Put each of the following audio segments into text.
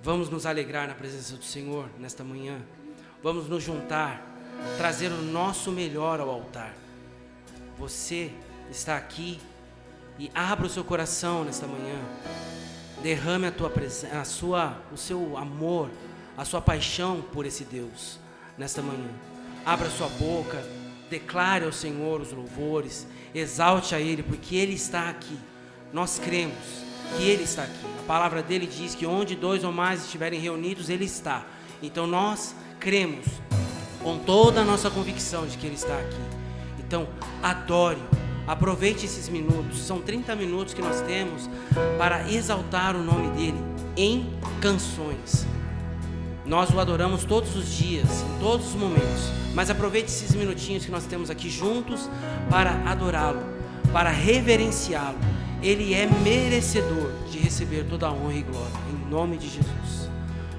Vamos nos alegrar na presença do Senhor nesta manhã. Vamos nos juntar, trazer o nosso melhor ao altar. Você está aqui e abra o seu coração nesta manhã. Derrame o seu amor, a sua paixão por esse Deus nesta manhã. Abra sua boca, declare ao Senhor os louvores, exalte a Ele, porque Ele está aqui. Nós cremos que Ele está aqui. A palavra dele diz que onde 2 ou mais estiverem reunidos, Ele está. Então nós cremos com toda a nossa convicção de que Ele está aqui. Então adore, aproveite esses minutos. São 30 minutos que nós temos para exaltar o nome dEle em canções. Nós o adoramos todos os dias, em todos os momentos. Mas aproveite esses minutinhos que nós temos aqui juntos para adorá-lo, para reverenciá-lo. Ele é merecedor de receber toda a honra e glória, em nome de Jesus.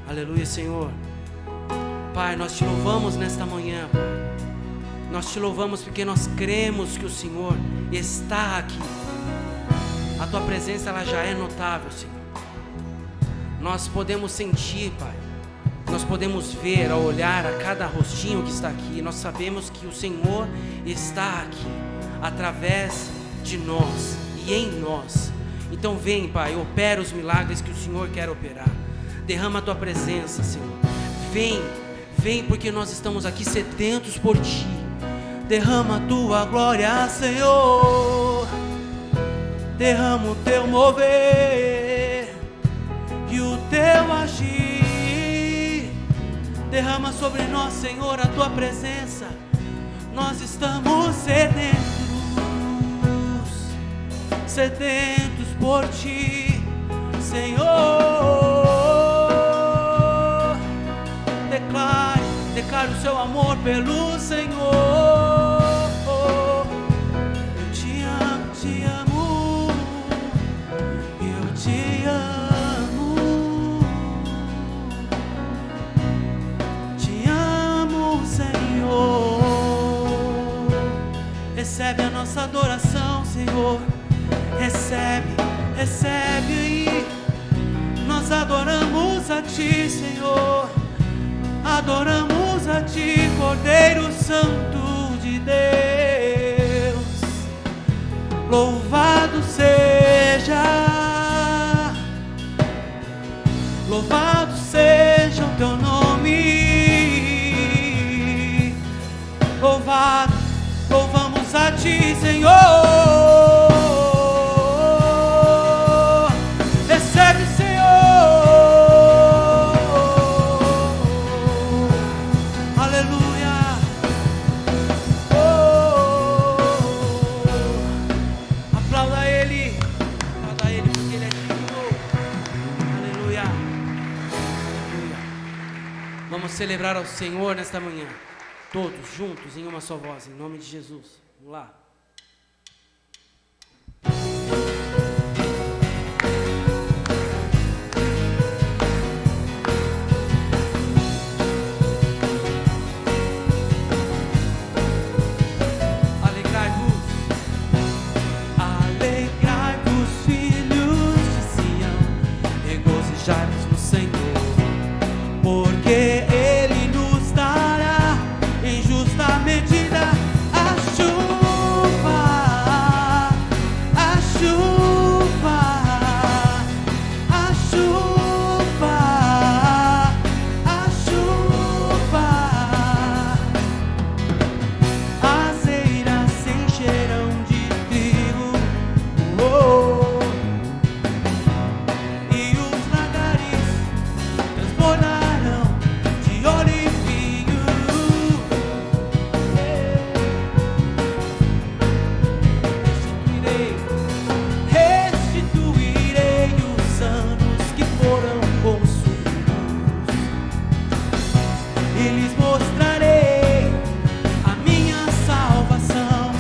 Aleluia, Senhor. Pai, nós te louvamos nesta manhã, Pai. Nós te louvamos porque nós cremos que o Senhor está aqui. A tua presença, ela já é notável, Senhor. Nós podemos sentir, Pai. Nós podemos ver ao olhar a cada rostinho que está aqui. Nós sabemos que o Senhor está aqui através de nós e em nós. Então vem, Pai, opera os milagres que o Senhor quer operar. Derrama a tua presença, Senhor. Vem porque nós estamos aqui sedentos por ti. Derrama a tua glória, Senhor. Derrama o teu mover e o teu agir. Derrama sobre nós, Senhor, a tua presença. Nós estamos sedentos por ti, Senhor. Declare o seu amor pelo Senhor. Eu te amo, eu te amo. Te amo, Senhor. Recebe a nossa adoração, Senhor. Recebe. Nós adoramos a ti, Senhor. Adoramos a ti, Cordeiro Santo de Deus. Louvado seja o teu nome. Louvamos a ti, Senhor. Vamos celebrar ao Senhor nesta manhã, todos juntos em uma só voz, em nome de Jesus. Vamos lá. Alegrai-vos, filhos de Sião, regozijai-vos no Senhor, porque Ele nos dará em justa medida a chuva, a chuva, a chuva, a chuva. As eiras se encherão de trigo, e os lagares transbordarão de óleo e vinho. Restituirei os anos que foram consumidos, e lhes mostrarei a minha salvação,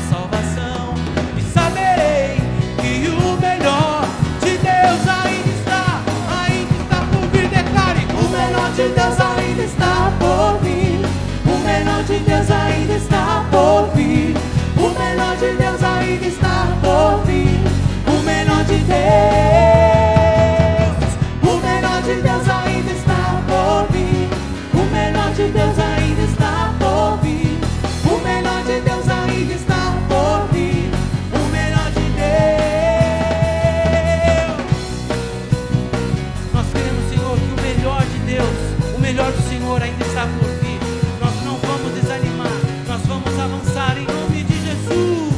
e saberei que o melhor de Deus ainda está por vir. Declare: o melhor de Deus ainda está por vir. O melhor de Deus ainda está por vir. O melhor de Deus ainda está por vir. O melhor de Deus ainda está Senhor ainda está por vir. Nós não vamos desanimar, nós vamos avançar em nome de Jesus.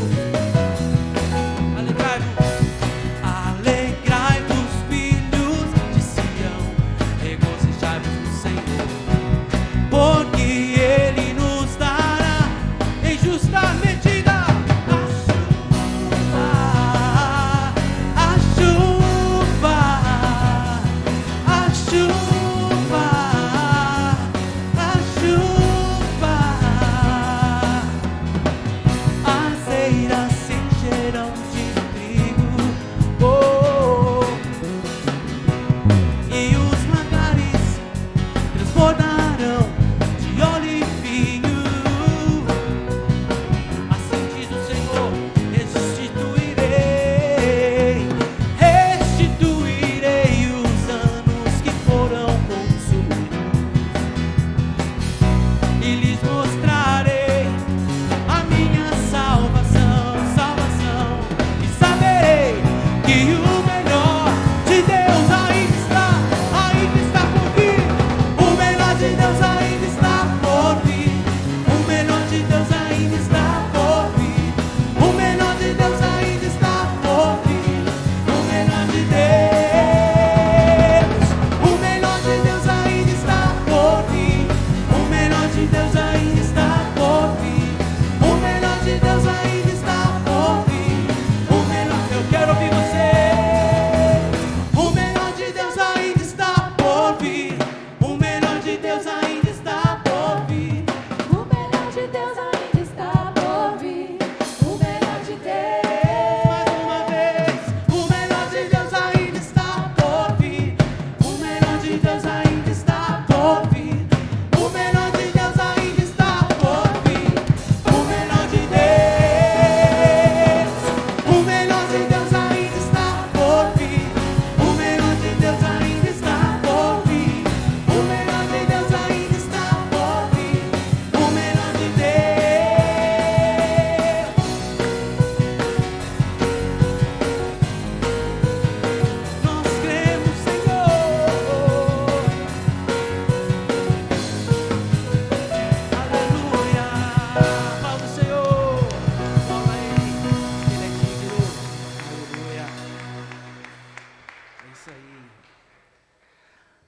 Alegrai-vos, filhos de Sião, regozijai-vos no Senhor, porque Ele nos dará em justa medida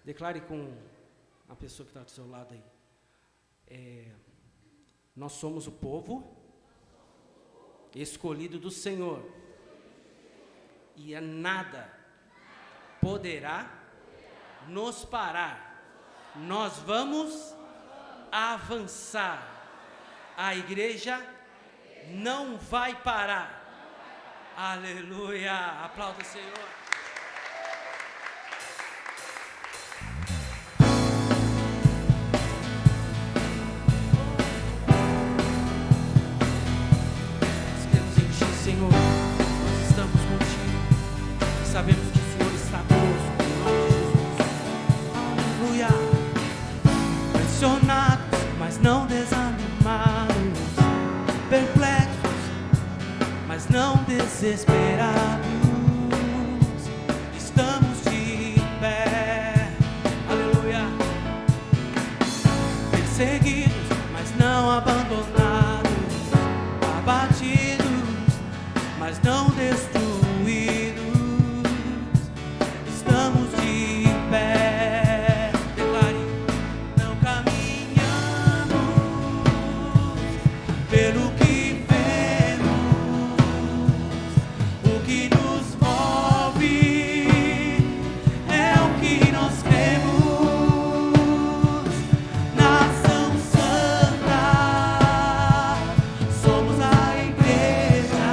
Declare com a pessoa que está do seu lado aí. Nós somos o povo escolhido do Senhor. E nada poderá nos parar. Nós vamos avançar. A igreja não vai parar. Aleluia. Aplauda o Senhor. Senhor, nós estamos contigo e sabemos que o Senhor está conosco, em nome de Jesus. Aleluia. Pressionados, mas não desanimados, perplexos, mas não desesperados, estamos de pé. Aleluia. Perseguidos, mas não abandonados, abatidos, mas não destruídos, estamos de pé. Declare, não caminhamos pelo que vemos, o que nos move é o que nós cremos. Nação Santa, somos a igreja.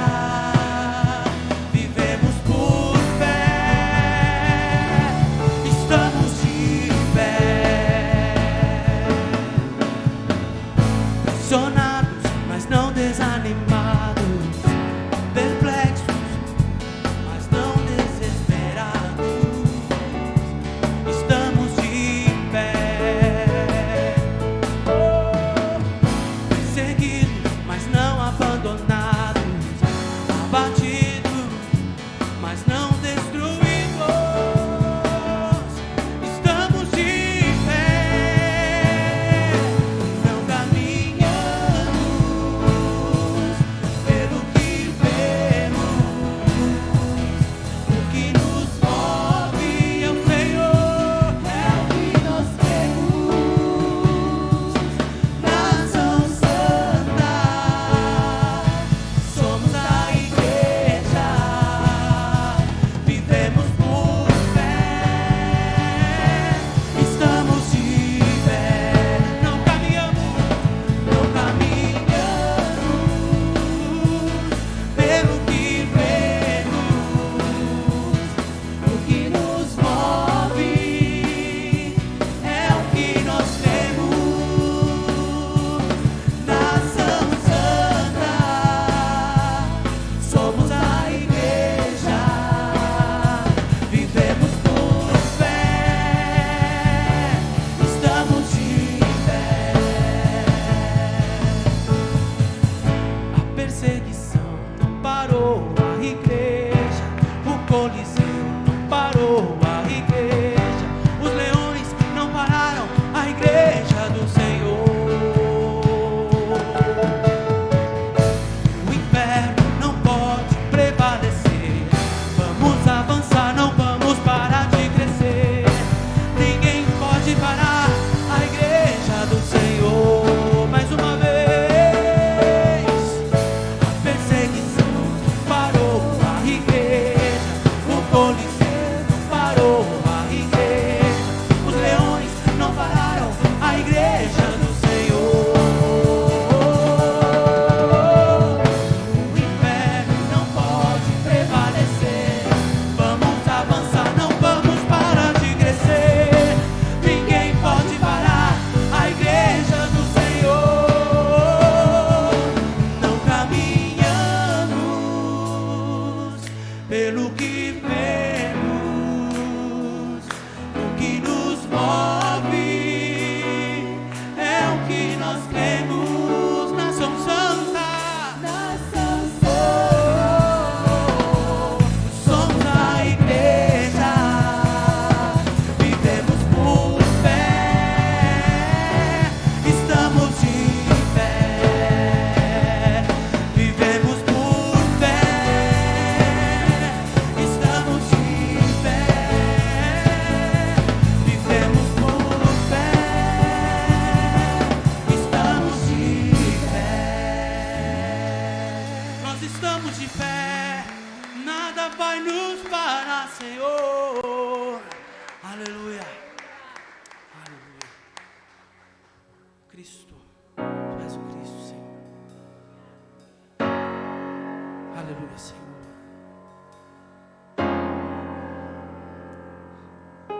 Aleluia, Senhor.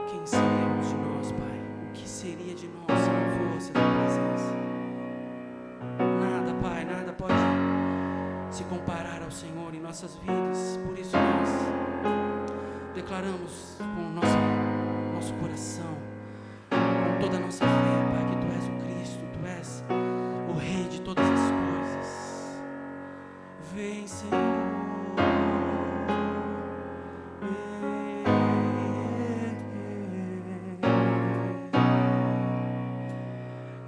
Quem seríamos de nós, Pai? O que seria de nós se não fosse a tua presença? Nada, Pai, nada pode se comparar ao Senhor em nossas vidas. Por isso nós declaramos com o nosso coração, com toda a nossa fé, Pai, que Tu és o Cristo, Tu és o Rei de todas as coisas. Vem, Senhor.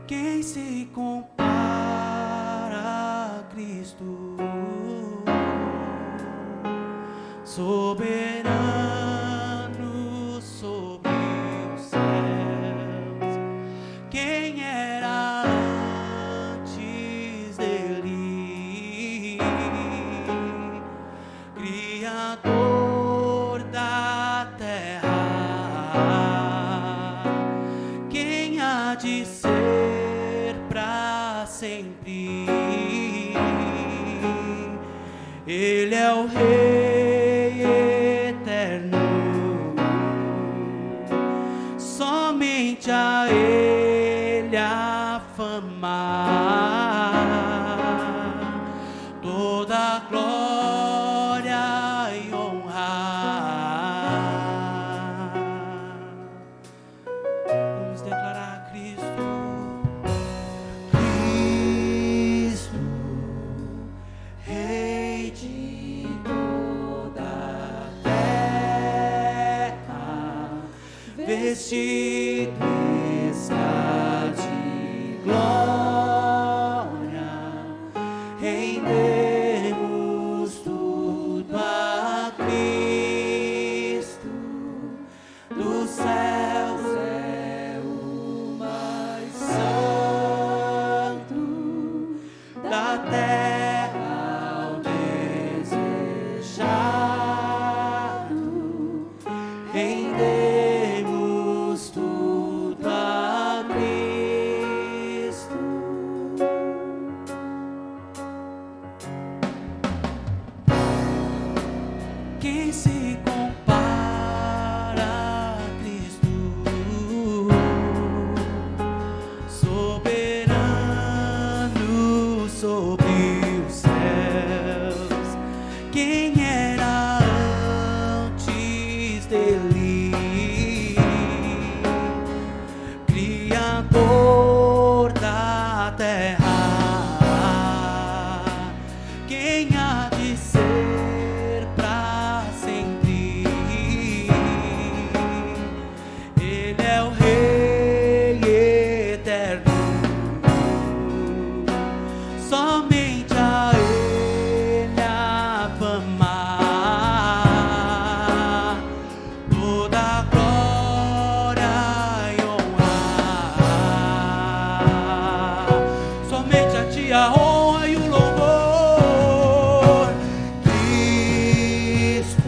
Quem se compara a Cristo, soberano sobre os céus? Quem era antes dele, Criador da terra? Quem há de ser para sempre? Ele é o Rei eterno, somente a Ele a fama, toda glória e honra. Vamos declarar a Cristo, Cristo, Rei de toda a terra, vestido está de glória, rendemos tudo a Cristo. Dos céus é o mais santo, da terra ao desejado, rendemos tudo a Cristo. Quem se compara a Cristo, soberano sobre os céus? Quem era antes dele, Criador da terra? Quem há de ser para sempre? Ele é o Rei eterno, somente a Ele a fama, toda glória e honra. Somente a Ti a honra e o louvor. Cristo,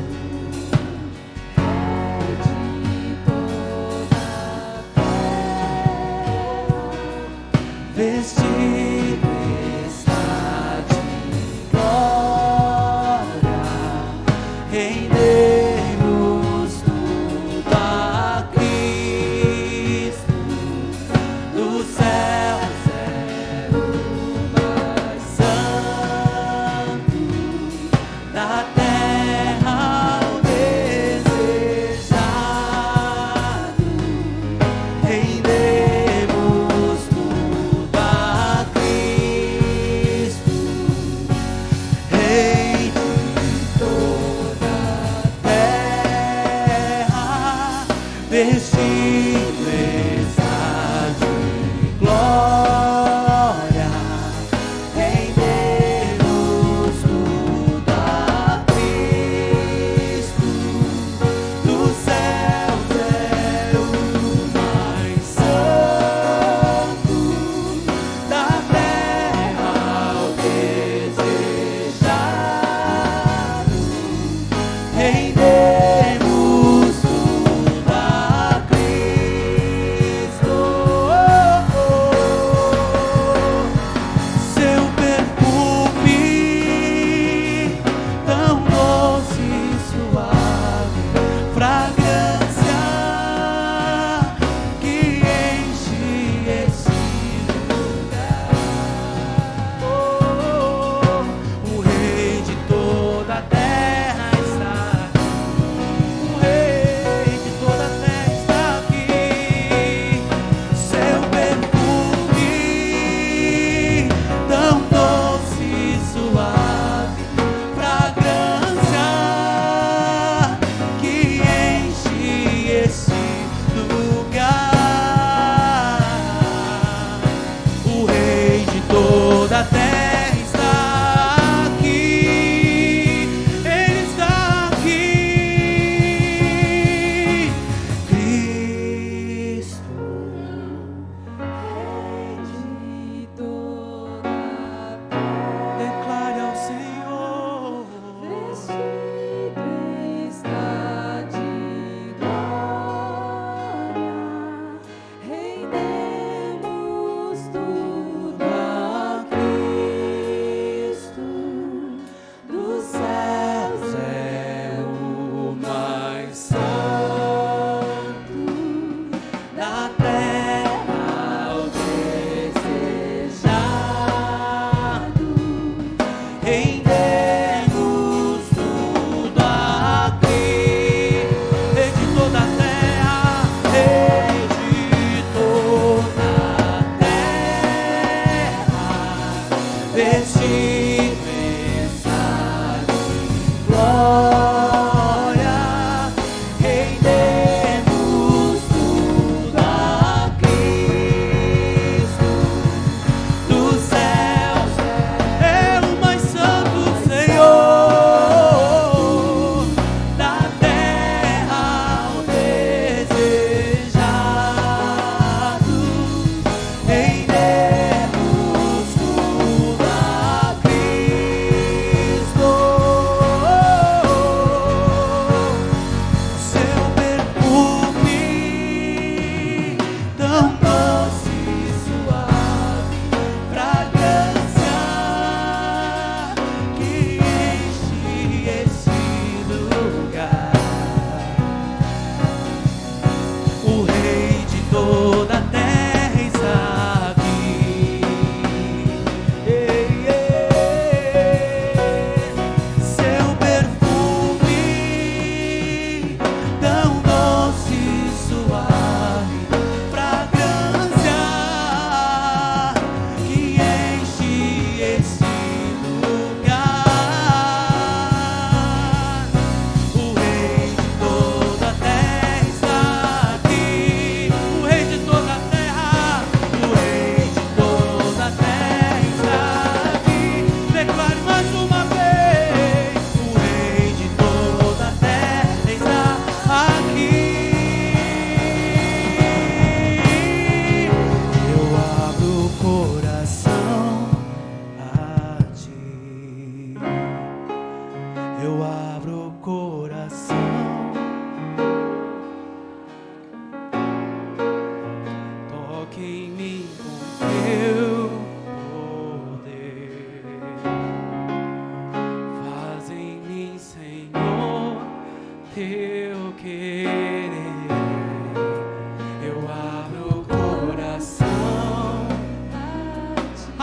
vestido está de glória, rendemos tudo a Cristo. Dos céus é o mais santo, da terra ao desejado, rendemos tudo a Cristo.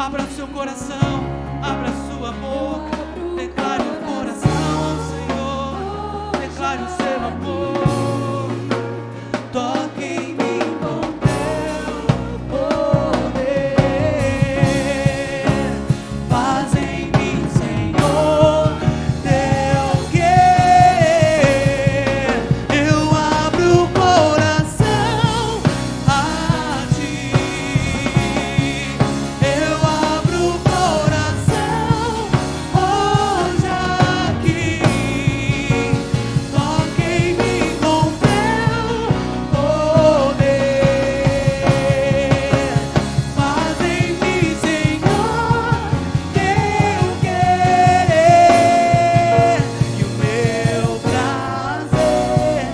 Abra seu coração, abra sua boca, declare o coração ao Senhor, declare o seu amor. Toque em mim com teu poder, faz em mim, Senhor, teu querer. Eu abro o coração a ti, eu abro o coração hoje aqui. Toque em mim com teu poder, faz em mim, Senhor, teu querer. E o meu prazer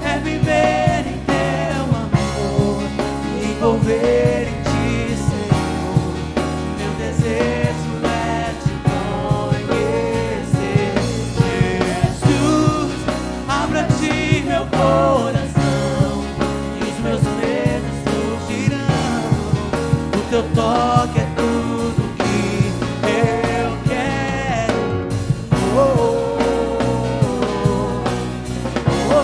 é viver em teu amor, me envolver em ti, Senhor. Meu desejo é te conhecer. Jesus, abra-te meu coração e os meus medos fugirão. O teu toque é tudo que eu quero. Oh, oh, oh,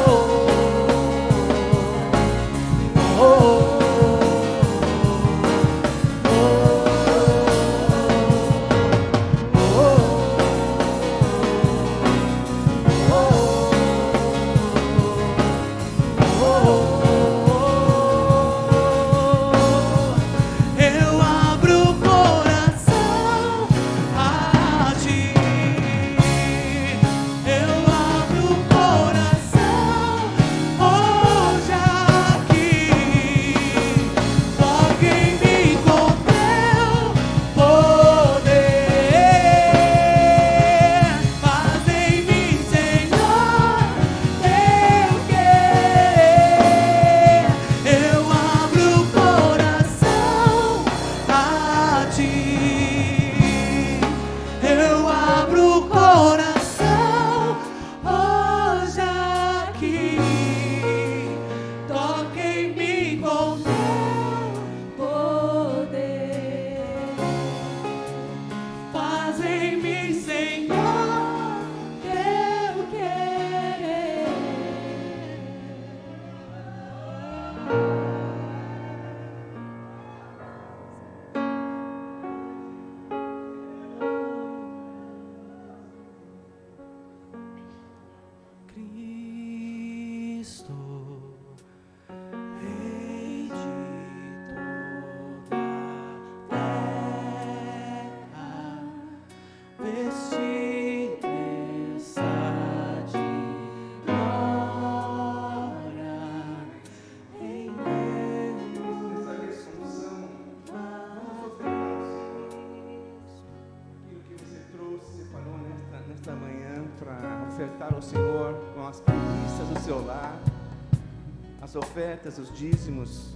oh, eu abro o coração a ti, eu abro o coração hoje aqui. Toque em mim com teu poder, faz em mim, Senhor, teu querer. Eu abro o coração a ti, eu abro o coração hoje aqui. Toque em mim com teu poder, faz em mim, Senhor, teu querer. Cristo, Rei de toda terra, vestido de glória, em Deus. Aquilo que você trouxe, você falou nesta manhã para ofertar ao Senhor com as primícias do seu lar, as ofertas, os dízimos.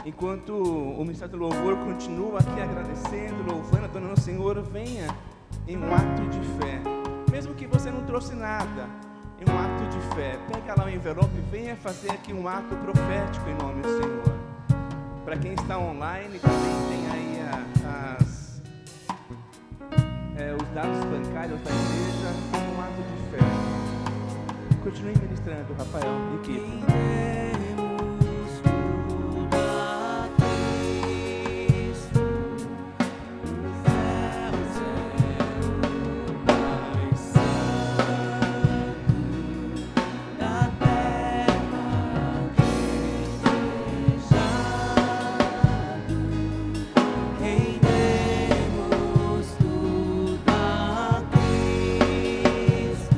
Enquanto o Ministério do Louvor continua aqui agradecendo, louvando, adorando ao Senhor, venha em um ato de fé. Mesmo que você não trouxe nada, em um ato de fé, pega lá o envelope e venha fazer aqui um ato profético em nome do Senhor. Para quem está online, também tem aí os dados bancários da igreja, um ato de fé. Continue ministrando, Rafael e equipe. Rendemos tudo a Cristo, os céus é o mais santo da terra desejado. Rendemos tudo a Cristo,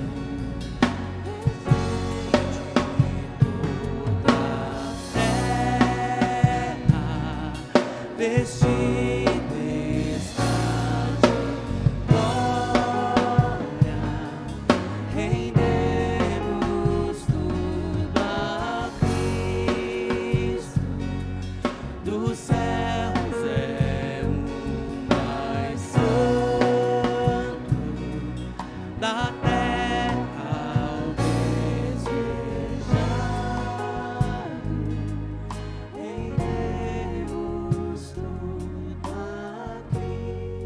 vestido está de glória, rendemos tudo a Cristo, dos céus é o mais santo, da terra o desejado, rendemos tudo a Cristo.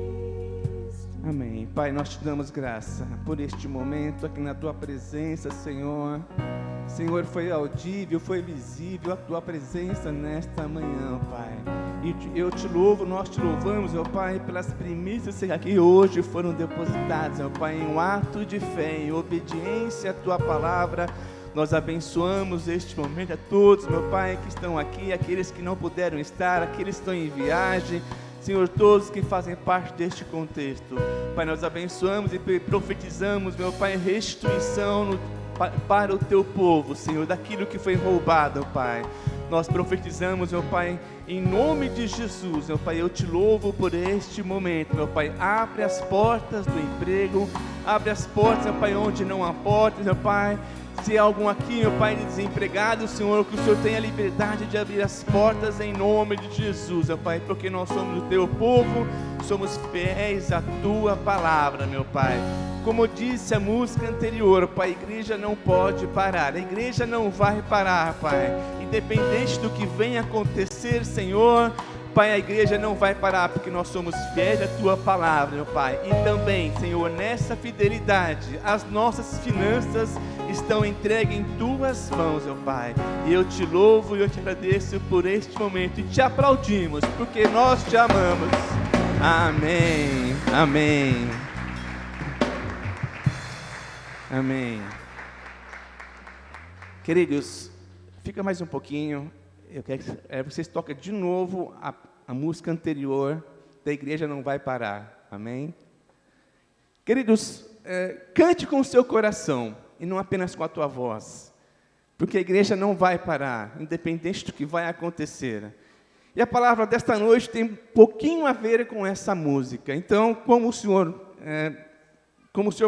Pai, nós te damos graça por este momento aqui na Tua presença, Senhor. Senhor, foi audível, foi visível a Tua presença nesta manhã, Pai. E eu te louvo, nós te louvamos, meu Pai, pelas primícias que aqui hoje foram depositadas, meu Pai, em um ato de fé, em obediência à Tua palavra. Nós abençoamos este momento a todos, meu Pai, que estão aqui, aqueles que não puderam estar, aqueles que estão em viagem, Senhor, todos que fazem parte deste contexto. Pai, nós abençoamos e profetizamos, meu Pai, restituição para o Teu povo, Senhor, daquilo que foi roubado, Pai. Nós profetizamos, meu Pai, em nome de Jesus, meu Pai, eu te louvo por este momento, meu Pai. Abre as portas do emprego, abre as portas, meu Pai, onde não há portas, meu Pai. Se há algum aqui, meu Pai, desempregado, Senhor, que o Senhor tenha liberdade de abrir as portas em nome de Jesus, meu Pai, porque nós somos o Teu povo, somos fiéis à Tua palavra, meu Pai. Como disse a música anterior, Pai, a igreja não pode parar, a igreja não vai parar, Pai. Independente do que venha acontecer, Senhor, Pai, a igreja não vai parar, porque nós somos fiéis à Tua palavra, meu Pai. E também, Senhor, nessa fidelidade, as nossas finanças estão entregues em Tuas mãos, meu Pai. E eu te louvo e eu te agradeço por este momento e te aplaudimos, porque nós te amamos. Amém, amém, amém. Queridos, fica mais um pouquinho. Eu quero que vocês toquem de novo a música anterior da Igreja Não Vai Parar. Amém? Queridos, cante com o seu coração e não apenas com a tua voz, porque a igreja não vai parar, independente do que vai acontecer. E a palavra desta noite tem um pouquinho a ver com essa música. Então, como o Senhor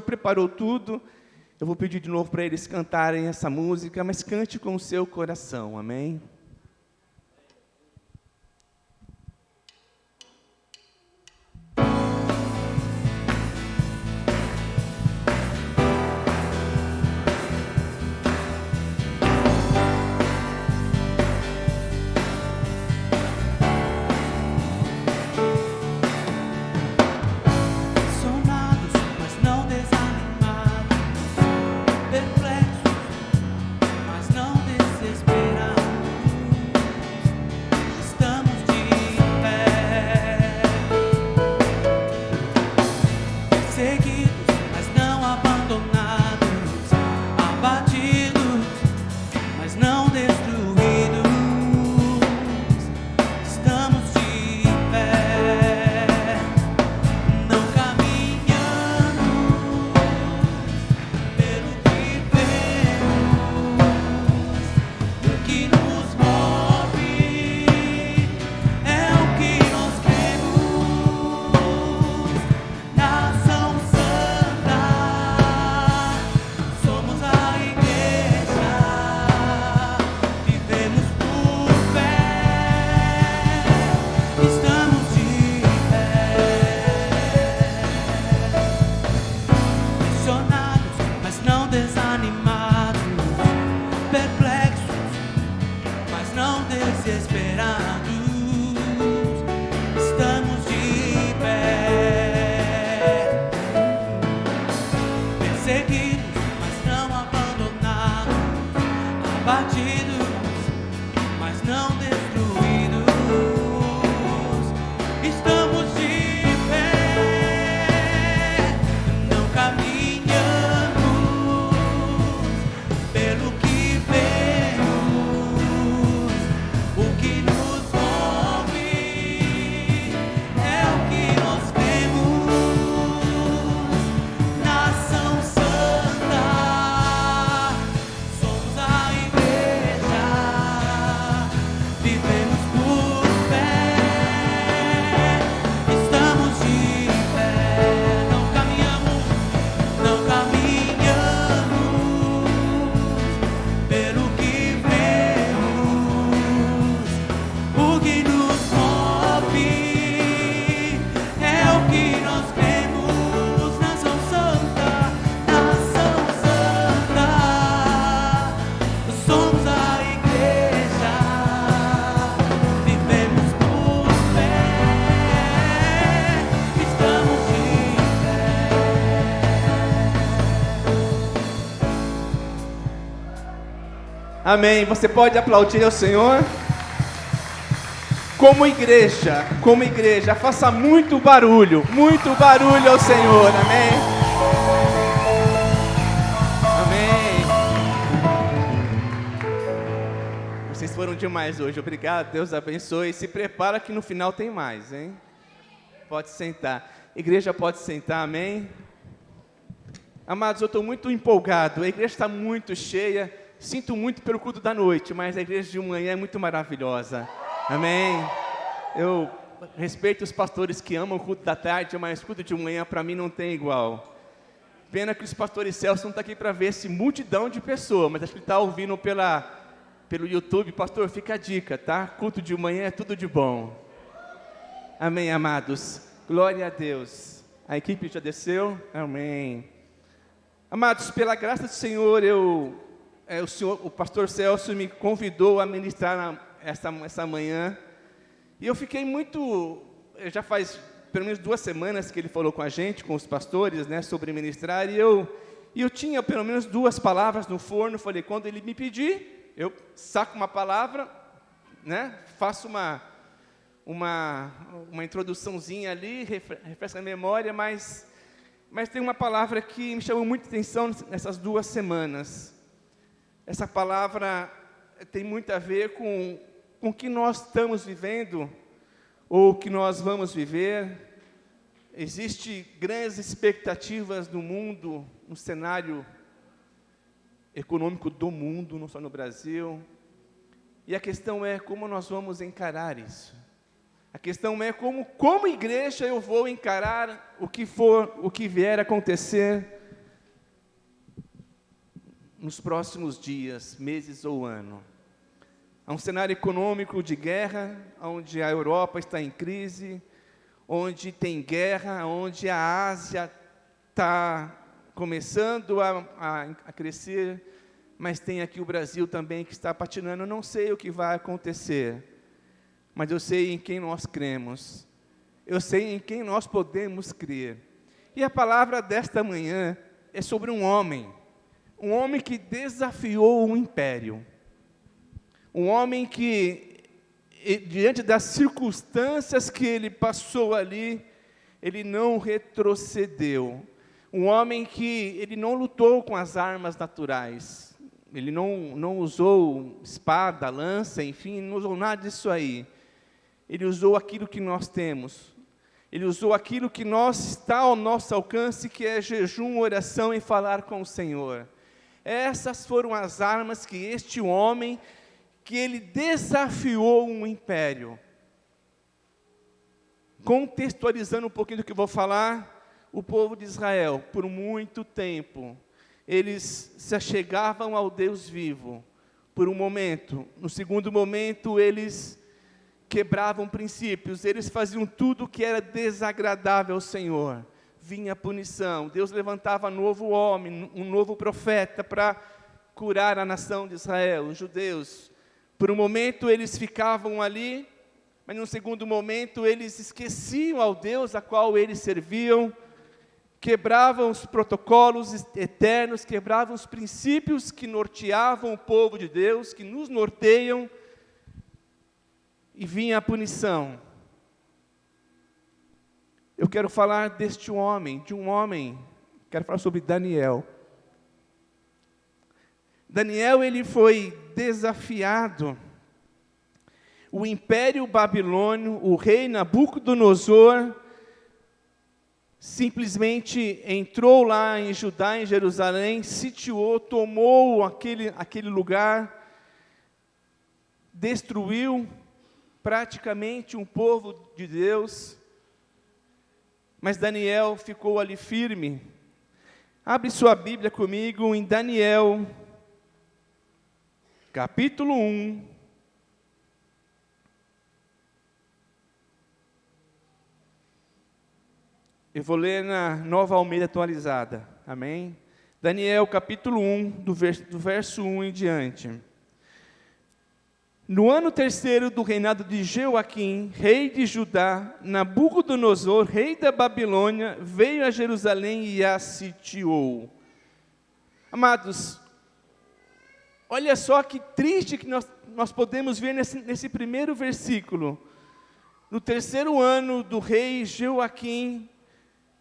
preparou tudo, eu vou pedir de novo para eles cantarem essa música, mas cante com o seu coração. Amém? Mas não desesperar. Amém. Você pode aplaudir ao Senhor? Como igreja, faça muito barulho ao Senhor. Amém. Vocês foram demais hoje, obrigado, Deus abençoe. Se prepara que no final tem mais, hein? Pode sentar. Igreja pode sentar, amém? Amados, eu estou muito empolgado, a igreja está muito cheia. Sinto muito pelo culto da noite, mas a igreja de manhã é muito maravilhosa. Amém? Eu respeito os pastores que amam o culto da tarde, mas o culto de manhã para mim não tem igual. Pena que os pastores Celso não estão aqui para ver esse multidão de pessoas, mas acho que ele está ouvindo pelo YouTube. Pastor, fica a dica, tá? Culto de manhã é tudo de bom. Amém, amados? Glória a Deus. A equipe já desceu? Amém. Amados, pela graça do Senhor, o pastor Celso me convidou a ministrar essa manhã, e eu fiquei já faz pelo menos 2 semanas que ele falou com a gente, com os pastores, né, sobre ministrar, e eu tinha pelo menos 2 palavras no forno. Falei, quando ele me pedir, eu saco uma palavra, né, faço uma introduçãozinha ali, refresca a memória, mas tem uma palavra que me chamou muita atenção nessas 2 semanas. Essa palavra tem muito a ver com o que nós estamos vivendo, ou o que nós vamos viver. Existem grandes expectativas no mundo, no cenário econômico do mundo, não só no Brasil. E a questão é como nós vamos encarar isso. A questão é como igreja eu vou encarar o que vier a acontecer nos próximos dias, meses ou ano. Há um cenário econômico de guerra, onde a Europa está em crise, onde tem guerra, onde a Ásia está começando a crescer, mas tem aqui o Brasil também que está patinando. Eu não sei o que vai acontecer, mas eu sei em quem nós cremos, eu sei em quem nós podemos crer. E a palavra desta manhã é sobre um homem que desafiou um império, um homem que, diante das circunstâncias que ele passou ali, ele não retrocedeu, um homem que ele não lutou com as armas naturais, ele não usou espada, lança, enfim, não usou nada disso aí. Ele usou aquilo que nós temos, ele usou aquilo que está ao nosso alcance, que é jejum, oração e falar com o Senhor. Essas foram as armas que este homem, que ele desafiou um império. Contextualizando um pouquinho do que eu vou falar, o povo de Israel, por muito tempo, eles se achegavam ao Deus vivo, por um momento. No segundo momento, eles quebravam princípios, eles faziam tudo que era desagradável ao Senhor. Vinha a punição, Deus levantava novo homem, um novo profeta para curar a nação de Israel, os judeus. Por um momento eles ficavam ali, mas no segundo momento eles esqueciam ao Deus a qual eles serviam, quebravam os protocolos eternos, quebravam os princípios que norteavam o povo de Deus, que nos norteiam, e vinha a punição. Eu quero falar de um homem, quero falar sobre Daniel. Daniel, ele foi desafiado. O império babilônio, o rei Nabucodonosor, simplesmente entrou lá em Judá, em Jerusalém, sitiou, tomou aquele lugar, destruiu praticamente um povo de Deus. Mas Daniel ficou ali firme. Abre sua Bíblia comigo em Daniel, capítulo 1. Eu vou ler na Nova Almeida atualizada. Amém? Daniel, capítulo 1, do verso 1 em diante. No ano 3º do reinado de Jeoaquim, rei de Judá, Nabucodonosor, rei da Babilônia, veio a Jerusalém e a sitiou. Amados, Olha só que triste que nós podemos ver nesse primeiro versículo. No 3º ano do rei Joaquim,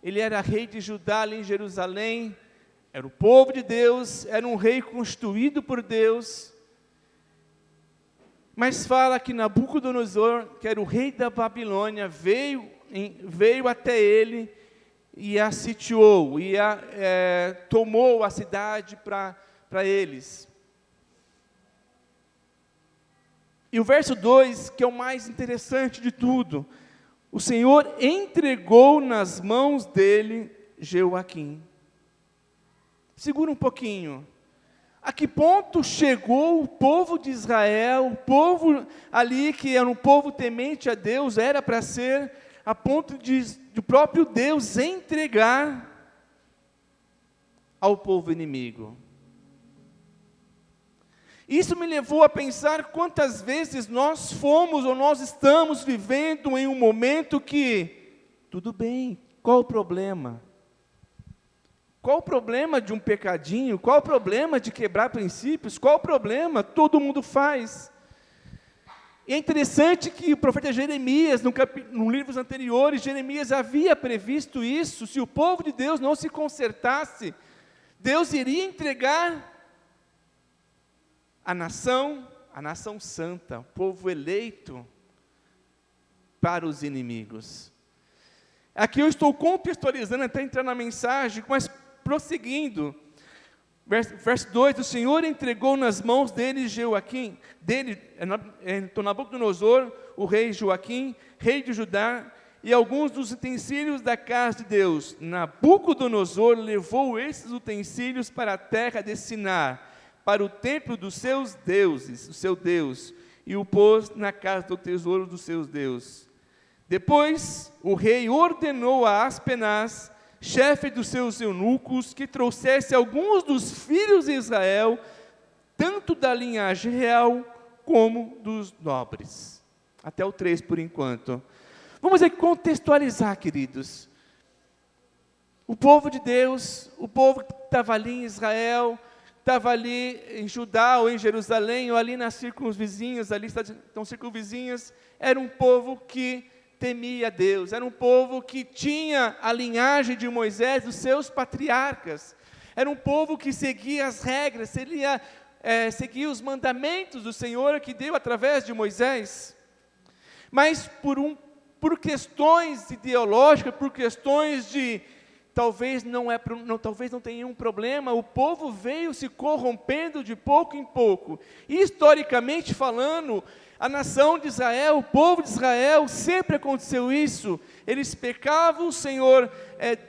ele era rei de Judá, ali em Jerusalém, era o povo de Deus, era um rei constituído por Deus, mas fala que Nabucodonosor, que era o rei da Babilônia, veio até ele e a sitiou, e tomou a cidade para eles. E o verso 2, que é o mais interessante de tudo, o Senhor entregou nas mãos dele Joaquim. Segura um pouquinho. A que ponto chegou o povo de Israel, o povo ali que era um povo temente a Deus, era para ser, a ponto de o próprio Deus entregar ao povo inimigo. Isso me levou a pensar quantas vezes nós fomos ou nós estamos vivendo em um momento que, tudo bem, qual o problema? Qual o problema de um pecadinho? Qual o problema de quebrar princípios? Qual o problema? Todo mundo faz. E é interessante que o profeta Jeremias, nos livros anteriores, Jeremias havia previsto isso. Se o povo de Deus não se consertasse, Deus iria entregar a nação santa, o povo eleito, para os inimigos. Aqui eu estou contextualizando até entrar na mensagem, mas prosseguindo, verso 2, o Senhor entregou nas mãos dele Joaquim, Nabucodonosor, o rei Joaquim, rei de Judá, e alguns dos utensílios da casa de Deus. Nabucodonosor levou esses utensílios para a terra de Sinar, para o templo dos seus deuses, o seu Deus, e o pôs na casa do tesouro dos seus deuses. Depois, o rei ordenou a Aspenaz, chefe dos seus eunucos, que trouxesse alguns dos filhos de Israel, tanto da linhagem real, como dos nobres. Até o 3 por enquanto. Vamos aqui contextualizar, queridos. O povo de Deus, o povo que estava ali em Israel, estava ali em Judá, ou em Jerusalém, ou ali nas circunvizinhas, ali estão circunvizinhas, era um povo que temia Deus, era um povo que tinha a linhagem de Moisés, dos seus patriarcas, era um povo que seguia as regras, seguia os mandamentos do Senhor que deu através de Moisés, mas por questões ideológicas, por questões de talvez não tenha um problema, o povo veio se corrompendo de pouco em pouco. Historicamente falando, a nação de Israel, o povo de Israel, sempre aconteceu isso. Eles pecavam, o Senhor,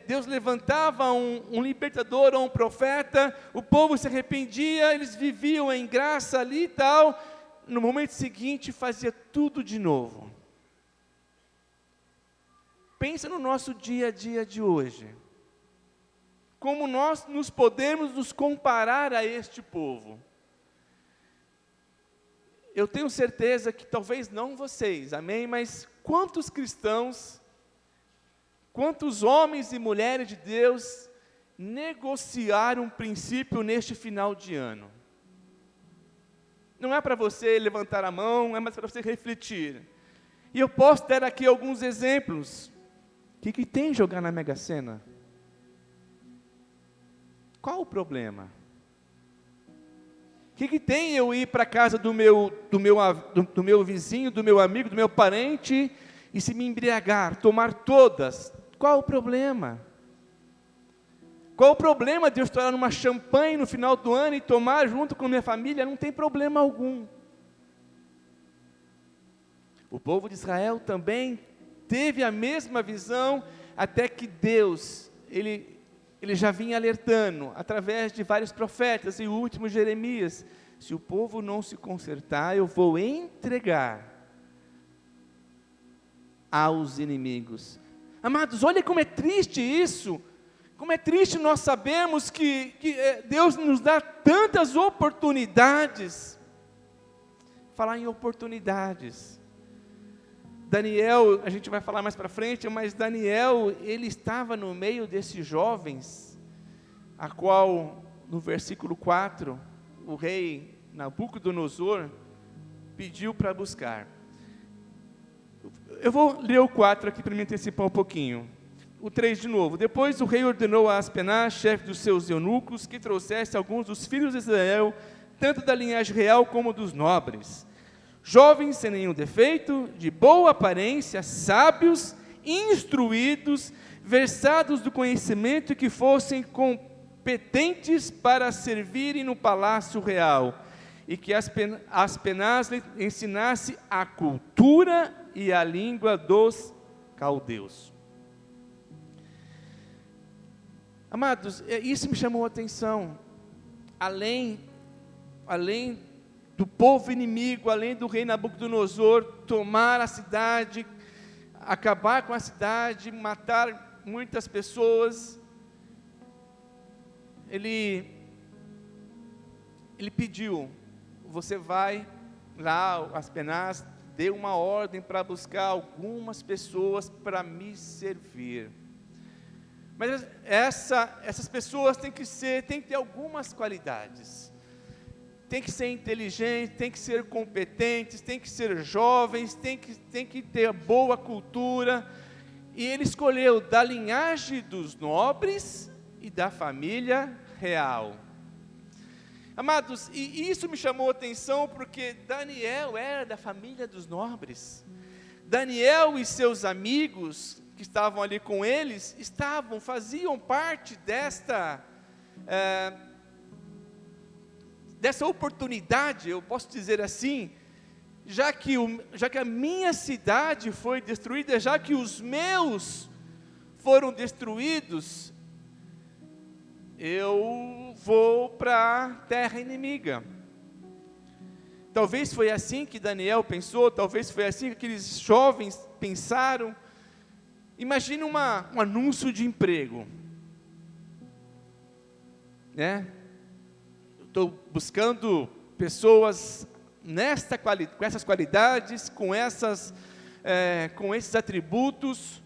Deus levantava um libertador ou um profeta, o povo se arrependia, eles viviam em graça ali e tal. No momento seguinte, fazia tudo de novo. Pensa no nosso dia a dia de hoje. Como nós podemos nos comparar a este povo? Eu tenho certeza que talvez não vocês, amém? Mas quantos cristãos, quantos homens e mulheres de Deus negociaram um princípio neste final de ano? Não é para você levantar a mão, é mais para você refletir. E eu posso dar aqui alguns exemplos. O que tem jogar na Mega Sena? Qual o problema? O que tem eu ir para a casa do meu vizinho, do meu amigo, do meu parente, e se me embriagar, tomar todas? Qual o problema? Qual o problema de eu estourar numa champanhe no final do ano e tomar junto com minha família? Não tem problema algum. O povo de Israel também teve a mesma visão, até que Deus, Ele já vinha alertando, através de vários profetas, e o último Jeremias, se o povo não se consertar, eu vou entregar aos inimigos. Amados, olha como é triste isso, como é triste nós sabemos que Deus nos dá tantas oportunidades. Falar em oportunidades, Daniel, a gente vai falar mais para frente, mas Daniel, ele estava no meio desses jovens, a qual, no versículo 4, o rei Nabucodonosor pediu para buscar. Eu vou ler o 4 aqui para me antecipar um pouquinho. O 3 de novo. Depois o rei ordenou a Aspenaz, chefe dos seus eunucos, que trouxesse alguns dos filhos de Israel, tanto da linhagem real como dos nobres, jovens sem nenhum defeito, de boa aparência, sábios, instruídos, versados do conhecimento e que fossem competentes para servirem no palácio real, e que Aspenaz lhe ensinasse a cultura e a língua dos caldeus. Amados, isso me chamou a atenção. Além do povo inimigo, além do rei Nabucodonosor tomar a cidade, acabar com a cidade, matar muitas pessoas, ele pediu: você vai lá, Aspenaz, dê uma ordem para buscar algumas pessoas para me servir. Mas essas pessoas têm que ter algumas qualidades. Tem que ser inteligentes, tem que ser competentes, tem que ser jovens, tem que ter boa cultura. E ele escolheu da linhagem dos nobres e da família real. Amados, e isso me chamou a atenção porque Daniel era da família dos nobres. Daniel e seus amigos que estavam ali com eles, faziam parte dessa oportunidade, eu posso dizer assim, já que a minha cidade foi destruída, já que os meus foram destruídos, eu vou para a terra inimiga. Talvez foi assim que Daniel pensou, talvez foi assim que aqueles jovens pensaram. Imagine um anúncio de emprego, né? Estou buscando pessoas com essas qualidades, com esses atributos.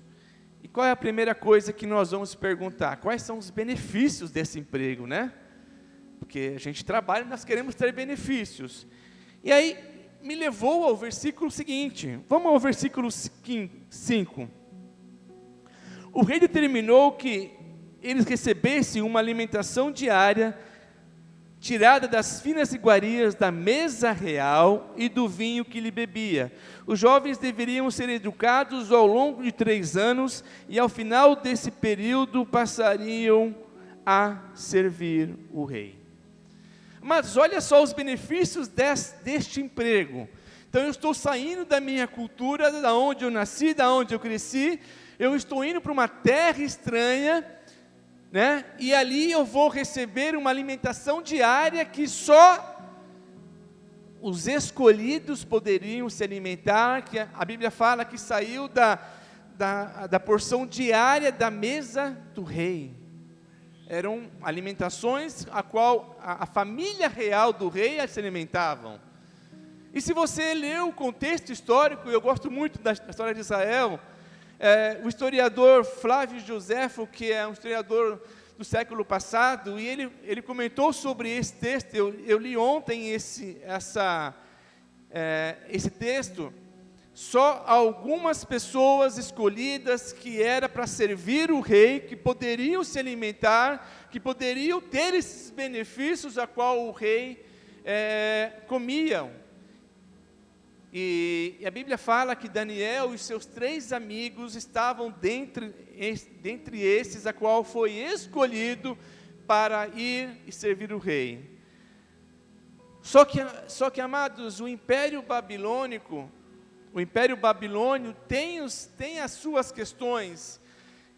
E qual é a primeira coisa que nós vamos perguntar? Quais são os benefícios desse emprego, né? Porque a gente trabalha e nós queremos ter benefícios. E aí me levou ao versículo seguinte. Vamos ao versículo 5. O rei determinou que eles recebessem uma alimentação diária, tirada das finas iguarias da mesa real e do vinho que ele bebia. Os jovens deveriam ser educados ao longo de 3 anos, e ao final desse período passariam a servir o rei. Mas olha só os benefícios deste emprego. Então eu estou saindo da minha cultura, da onde eu nasci, da onde eu cresci, eu estou indo para uma terra estranha, né? E ali eu vou receber uma alimentação diária que só os escolhidos poderiam se alimentar, que a Bíblia fala que saiu da porção diária da mesa do rei. Eram alimentações a qual a família real do rei se alimentavam. E se você ler o contexto histórico, eu gosto muito da história de Israel. O historiador Flávio Joséfo, que é um historiador do século passado, e ele comentou sobre esse texto. Eu li ontem esse texto. Só algumas pessoas escolhidas que era para servir o rei, que poderiam se alimentar, que poderiam ter esses benefícios a qual o rei comiam. E a Bíblia fala que Daniel e seus 3 amigos estavam dentre esses a qual foi escolhido para ir e servir o rei. Só que, amados, o Império Babilônico tem as suas questões.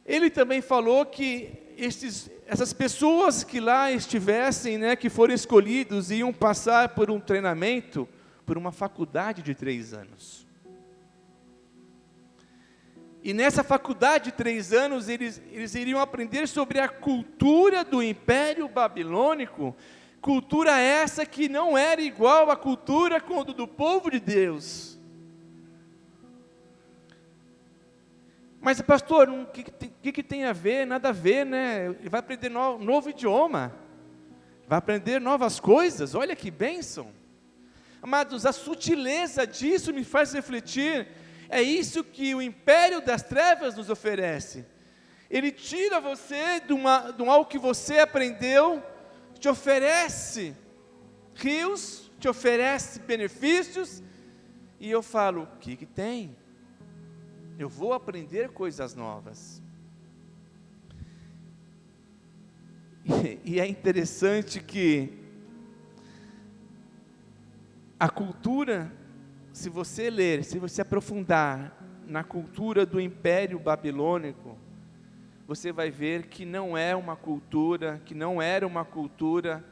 Ele também falou que essas pessoas que lá estivessem, né, que foram escolhidos, iam passar por um treinamento, por uma faculdade de 3 anos. E nessa faculdade de 3 anos, eles iriam aprender sobre a cultura do Império Babilônico, cultura essa que não era igual à cultura do povo de Deus. Mas pastor, o que tem a ver? Nada a ver, né? Ele vai aprender novo idioma, vai aprender novas coisas, olha que bênção. Amados, a sutileza disso me faz refletir. É isso que o império das trevas nos oferece. Ele tira você de algo que você aprendeu, te oferece rios, te oferece benefícios, e eu falo, o que tem? Eu vou aprender coisas novas. E é interessante que a cultura, se você ler, se você aprofundar na cultura do Império Babilônico, você vai ver que não era uma cultura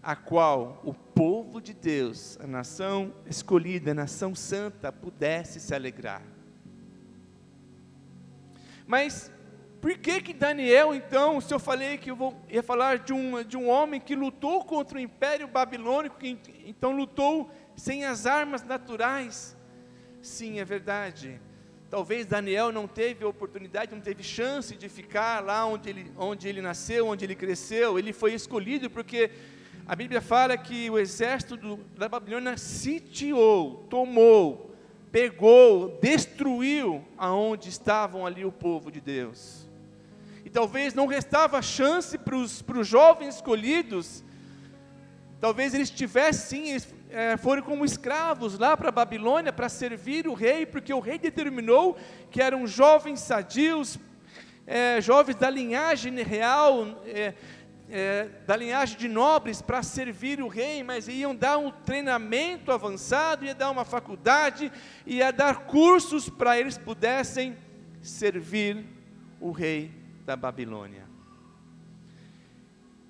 a qual o povo de Deus, a nação escolhida, a nação santa, pudesse se alegrar. Mas por que Daniel, então, se eu falei que ia falar de um homem que lutou contra o Império Babilônico, que então lutou sem as armas naturais? Sim, é verdade. Talvez Daniel não teve oportunidade, não teve chance de ficar lá onde ele nasceu, onde ele cresceu. Ele foi escolhido porque a Bíblia fala que o exército da Babilônia sitiou, tomou, pegou, destruiu aonde estavam ali o povo de Deus. E talvez não restava chance para os jovens escolhidos. Talvez eles tivessem, sim, foram como escravos lá para a Babilônia para servir o rei, porque o rei determinou que eram jovens sadios, jovens da linhagem real, da linhagem de nobres para servir o rei, mas iam dar um treinamento avançado, ia dar uma faculdade, ia dar cursos para eles pudessem servir o rei da Babilônia.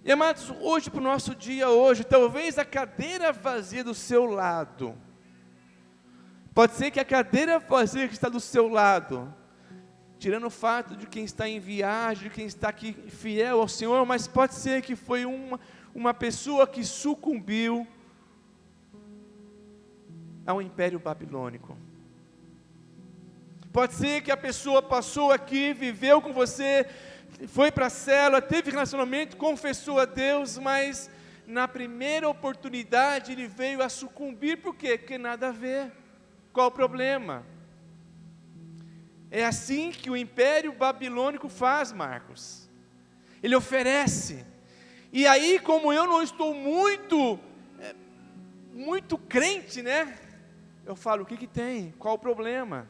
E amados, hoje para o nosso dia hoje, talvez a cadeira vazia do seu lado, pode ser que a cadeira vazia que está do seu lado, tirando o fato de quem está em viagem, de quem está aqui fiel ao Senhor, mas pode ser que foi uma pessoa que sucumbiu ao Império Babilônico. Pode ser que a pessoa passou aqui, viveu com você, foi para a célula, teve relacionamento, confessou a Deus, mas na primeira oportunidade ele veio a sucumbir. Por quê? Porque nada a ver. Qual o problema? É assim que o Império Babilônico faz, Marcos. Ele oferece. E aí, como eu não estou muito crente, né? Eu falo, o que tem? Qual o problema?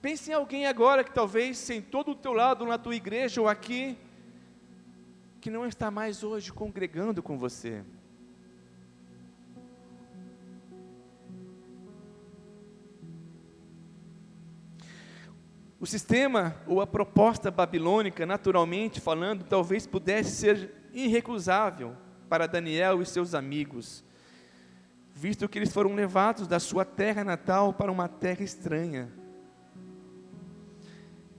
Pense em alguém agora que talvez sentou do teu lado, na tua igreja ou aqui, que não está mais hoje congregando com você. O sistema ou a proposta babilônica, naturalmente falando, talvez pudesse ser irrecusável para Daniel e seus amigos, visto que eles foram levados da sua terra natal para uma terra estranha.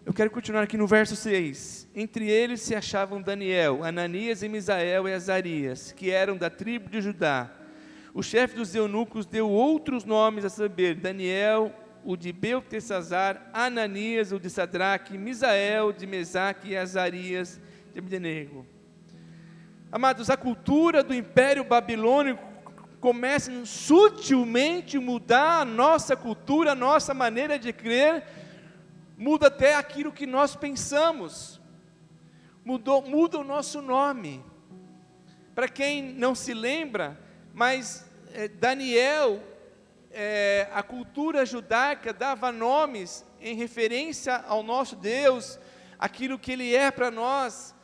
Eu quero continuar aqui no verso 6. Entre eles se achavam Daniel, Ananias e Misael e Azarias, que eram da tribo de Judá. O chefe dos eunucos deu outros nomes, a saber, Daniel, o de Beltesazar, Ananias, o de Sadraque, Misael, de Mesaque e Azarias, de Abdenego. Amados, a cultura do Império Babilônico começa a sutilmente mudar a nossa cultura, a nossa maneira de crer, muda até aquilo que nós pensamos, muda o nosso nome. Para quem não se lembra, mas Daniel, a cultura judaica dava nomes em referência ao nosso Deus, aquilo que Ele é para nós,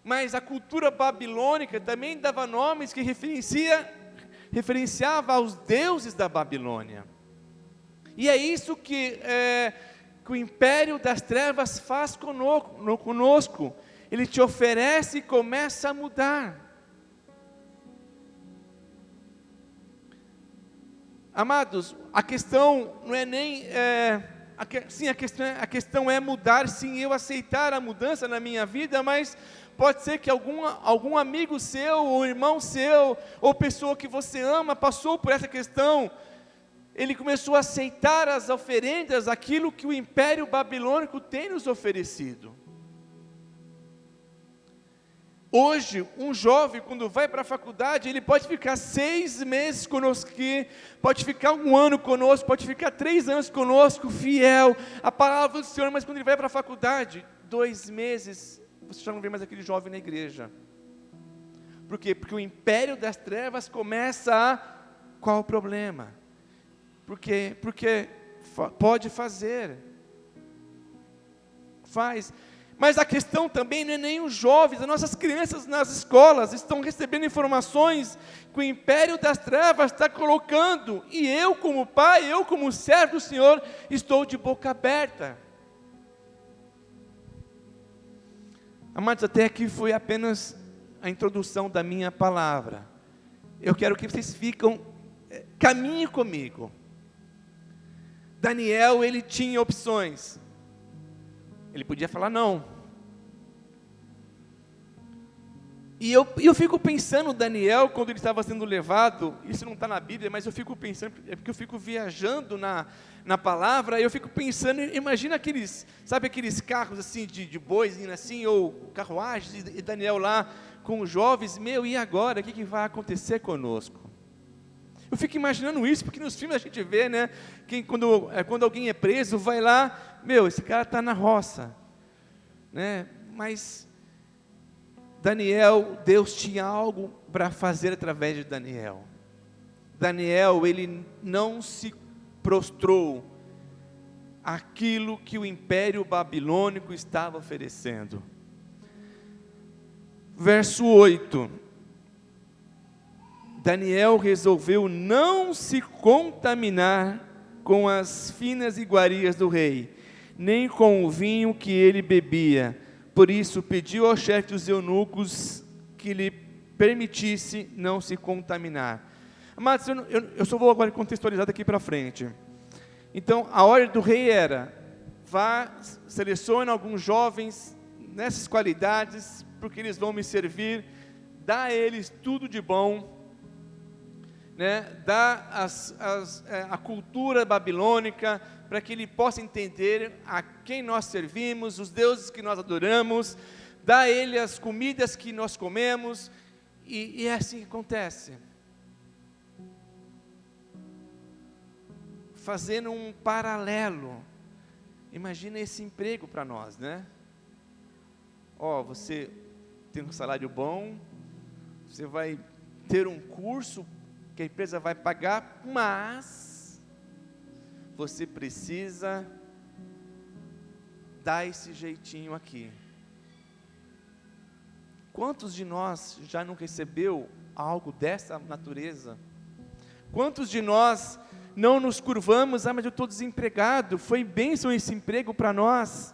mas a cultura babilônica também dava nomes que referenciava aos deuses da Babilônia. E é isso que o Império das Trevas faz conosco. Ele te oferece e começa a mudar. Amados, a questão não é nem... a questão é mudar, sim, eu aceitar a mudança na minha vida, mas pode ser que algum amigo seu, ou irmão seu, ou pessoa que você ama, passou por essa questão. Ele começou a aceitar as oferendas, aquilo que o Império Babilônico tem nos oferecido. Hoje, um jovem, quando vai para a faculdade, ele pode ficar 6 meses conosco aqui, pode ficar 1 ano conosco, pode ficar 3 anos conosco, fiel à palavra do Senhor, mas quando ele vai para a faculdade, 2 meses, você já não vê mais aquele jovem na igreja. Por quê? Porque o império das trevas começa a... Qual o problema? Porque pode fazer. Faz. Mas a questão também não é nem os jovens, as nossas crianças nas escolas estão recebendo informações que o império das trevas está colocando, e eu como pai, eu como servo do Senhor, estou de boca aberta. Amados, até aqui foi apenas a introdução da minha palavra. Eu quero que vocês caminhem comigo. Daniel, ele tinha opções. Ele podia falar não. E eu fico pensando, Daniel, quando ele estava sendo levado, isso não está na Bíblia, mas eu fico pensando, é porque eu fico viajando na palavra, eu fico pensando, imagina aqueles carros assim, de bois, assim, ou carruagens, e Daniel lá com os jovens, e agora, o que vai acontecer conosco? Eu fico imaginando isso, porque nos filmes a gente vê, né, quando alguém é preso, vai lá, esse cara está na roça, né? Mas Daniel, Deus tinha algo para fazer através de Daniel. Daniel, ele não se prostrou àquilo que o império babilônico estava oferecendo. Verso 8, Daniel resolveu não se contaminar com as finas iguarias do rei, nem com o vinho que ele bebia. Por isso pediu ao chefe dos eunucos que lhe permitisse não se contaminar. Mas eu só vou agora contextualizar daqui para frente. Então, a ordem do rei era: vá, selecione alguns jovens nessas qualidades, porque eles vão me servir, dá a eles tudo de bom, né? Dá a cultura babilônica, para que ele possa entender a quem nós servimos, os deuses que nós adoramos, dá a ele as comidas que nós comemos, e é assim que acontece. Fazendo um paralelo, imagina esse emprego para nós, né? Você tem um salário bom, você vai ter um curso que a empresa vai pagar, mas você precisa dar esse jeitinho aqui. Quantos de nós já não recebeu algo dessa natureza? Quantos de nós não nos curvamos, mas eu estou desempregado, foi bênção esse emprego para nós?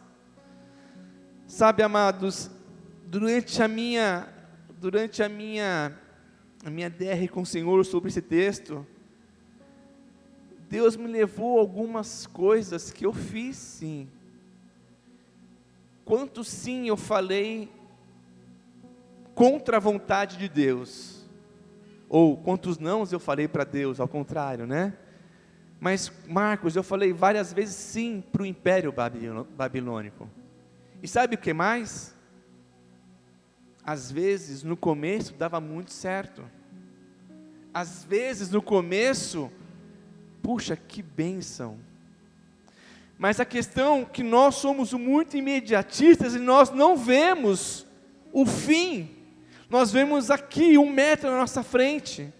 Sabe, amados, durante a minha DR com o Senhor sobre esse texto, Deus me levou a algumas coisas que eu fiz sim. Quantos sim eu falei contra a vontade de Deus? Ou quantos não eu falei para Deus, ao contrário, né? Mas, Marcos, eu falei várias vezes sim para o império babilônico. E sabe o que mais? Às vezes, no começo, dava muito certo. Às vezes, no começo, puxa, que bênção. Mas a questão é que nós somos muito imediatistas e nós não vemos o fim. Nós vemos aqui 1 metro na nossa frente.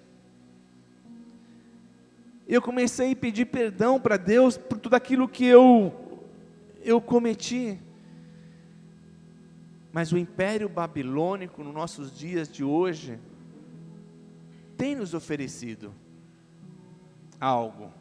Eu comecei a pedir perdão para Deus por tudo aquilo que eu cometi. Mas o império babilônico, nos nossos dias de hoje, tem nos oferecido algo.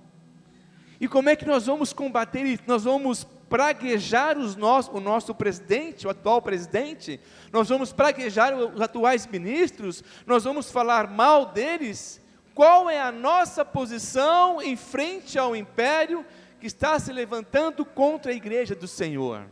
E como é que nós vamos combater isso? Nós vamos praguejar o nosso presidente, o atual presidente? Nós vamos praguejar os atuais ministros? Nós vamos falar mal deles? Qual é a nossa posição em frente ao império que está se levantando contra a igreja do Senhor?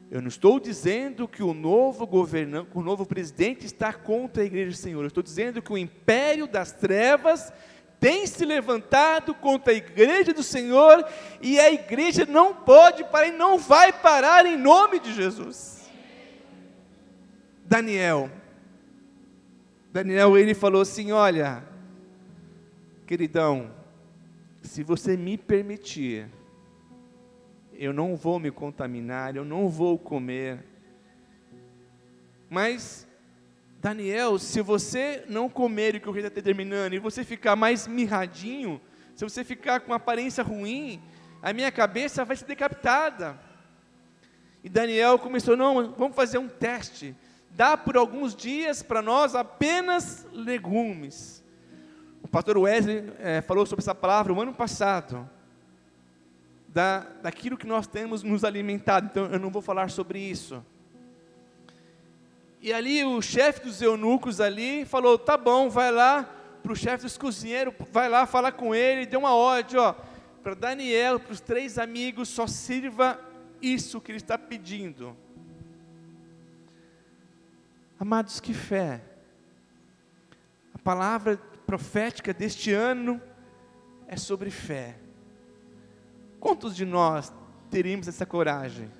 Eu não estou dizendo que o novo presidente está contra a igreja do Senhor. Eu estou dizendo que o império das trevas tem se levantado contra a igreja do Senhor, e a igreja não pode parar e não vai parar em nome de Jesus. Daniel. Daniel, ele falou assim: olha, queridão, se você me permitir, eu não vou me contaminar, eu não vou comer. Mas, Daniel, se você não comer o que o rei está determinando, e você ficar mais mirradinho, se você ficar com aparência ruim, a minha cabeça vai ser decapitada. E Daniel começou: não, vamos fazer um teste. Dá por alguns dias para nós apenas legumes. O pastor Wesley falou sobre essa palavra o ano passado. Daquilo que nós temos nos alimentado. Então eu não vou falar sobre isso. E ali o chefe dos eunucos ali falou: tá bom, vai lá para o chefe dos cozinheiros, vai lá falar com ele, deu uma ordem, para Daniel, para os 3 amigos, só sirva isso que ele está pedindo. Amados, que fé! A palavra profética deste ano é sobre fé. Quantos de nós teríamos essa coragem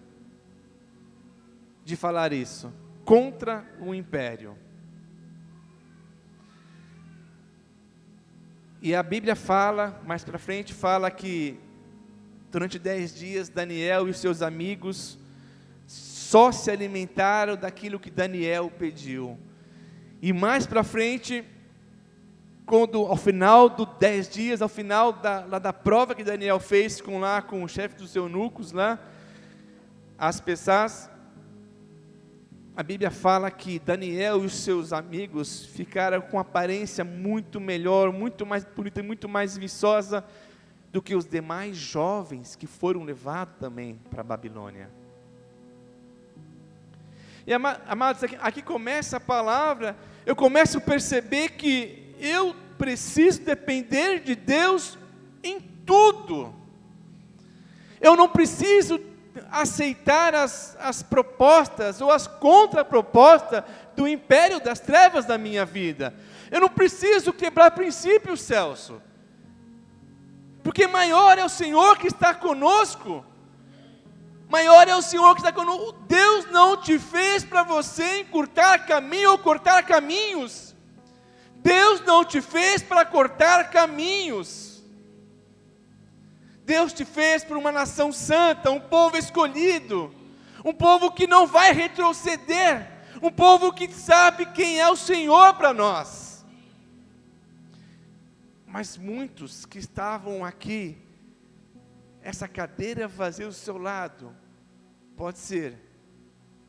de falar isso contra o império? E a Bíblia fala, mais para frente, fala que durante 10 dias Daniel e os seus amigos só se alimentaram daquilo que Daniel pediu. E mais para frente, quando ao final dos 10 dias, ao final da prova que Daniel fez com o chefe dos eunucos lá, as pessoas, a Bíblia fala que Daniel e os seus amigos ficaram com aparência muito melhor, muito mais bonita e muito mais viçosa do que os demais jovens que foram levados também para a Babilônia. E amados, aqui começa a palavra, eu começo a perceber que eu preciso depender de Deus em tudo. Eu não preciso aceitar as propostas ou as contrapropostas do império das trevas da minha vida. Eu não preciso quebrar princípios, Celso, porque maior é o Senhor que está conosco. Maior é o Senhor que está conosco. Deus não te fez para você encurtar caminho ou cortar caminhos. Deus não te fez para cortar caminhos. Deus te fez para uma nação santa, um povo escolhido, um povo que não vai retroceder, um povo que sabe quem é o Senhor para nós. Mas muitos que estavam aqui, essa cadeira vazia do seu lado, pode ser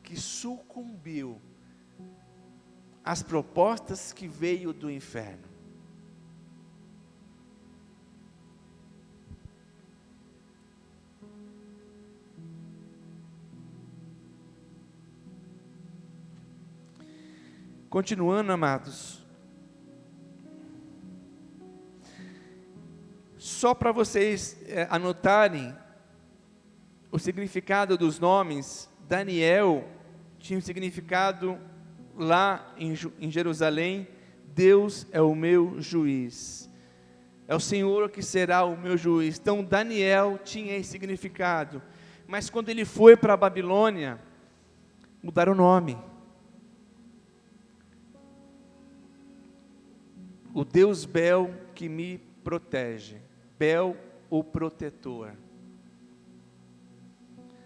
que sucumbiu às propostas que veio do inferno. Continuando, amados, só para vocês anotarem o significado dos nomes, Daniel tinha um significado lá em Jerusalém: Deus é o meu juiz, é o Senhor que será o meu juiz. Então Daniel tinha esse significado, mas quando ele foi para a Babilônia, mudaram o nome. O Deus Bel que me protege, Bel o protetor.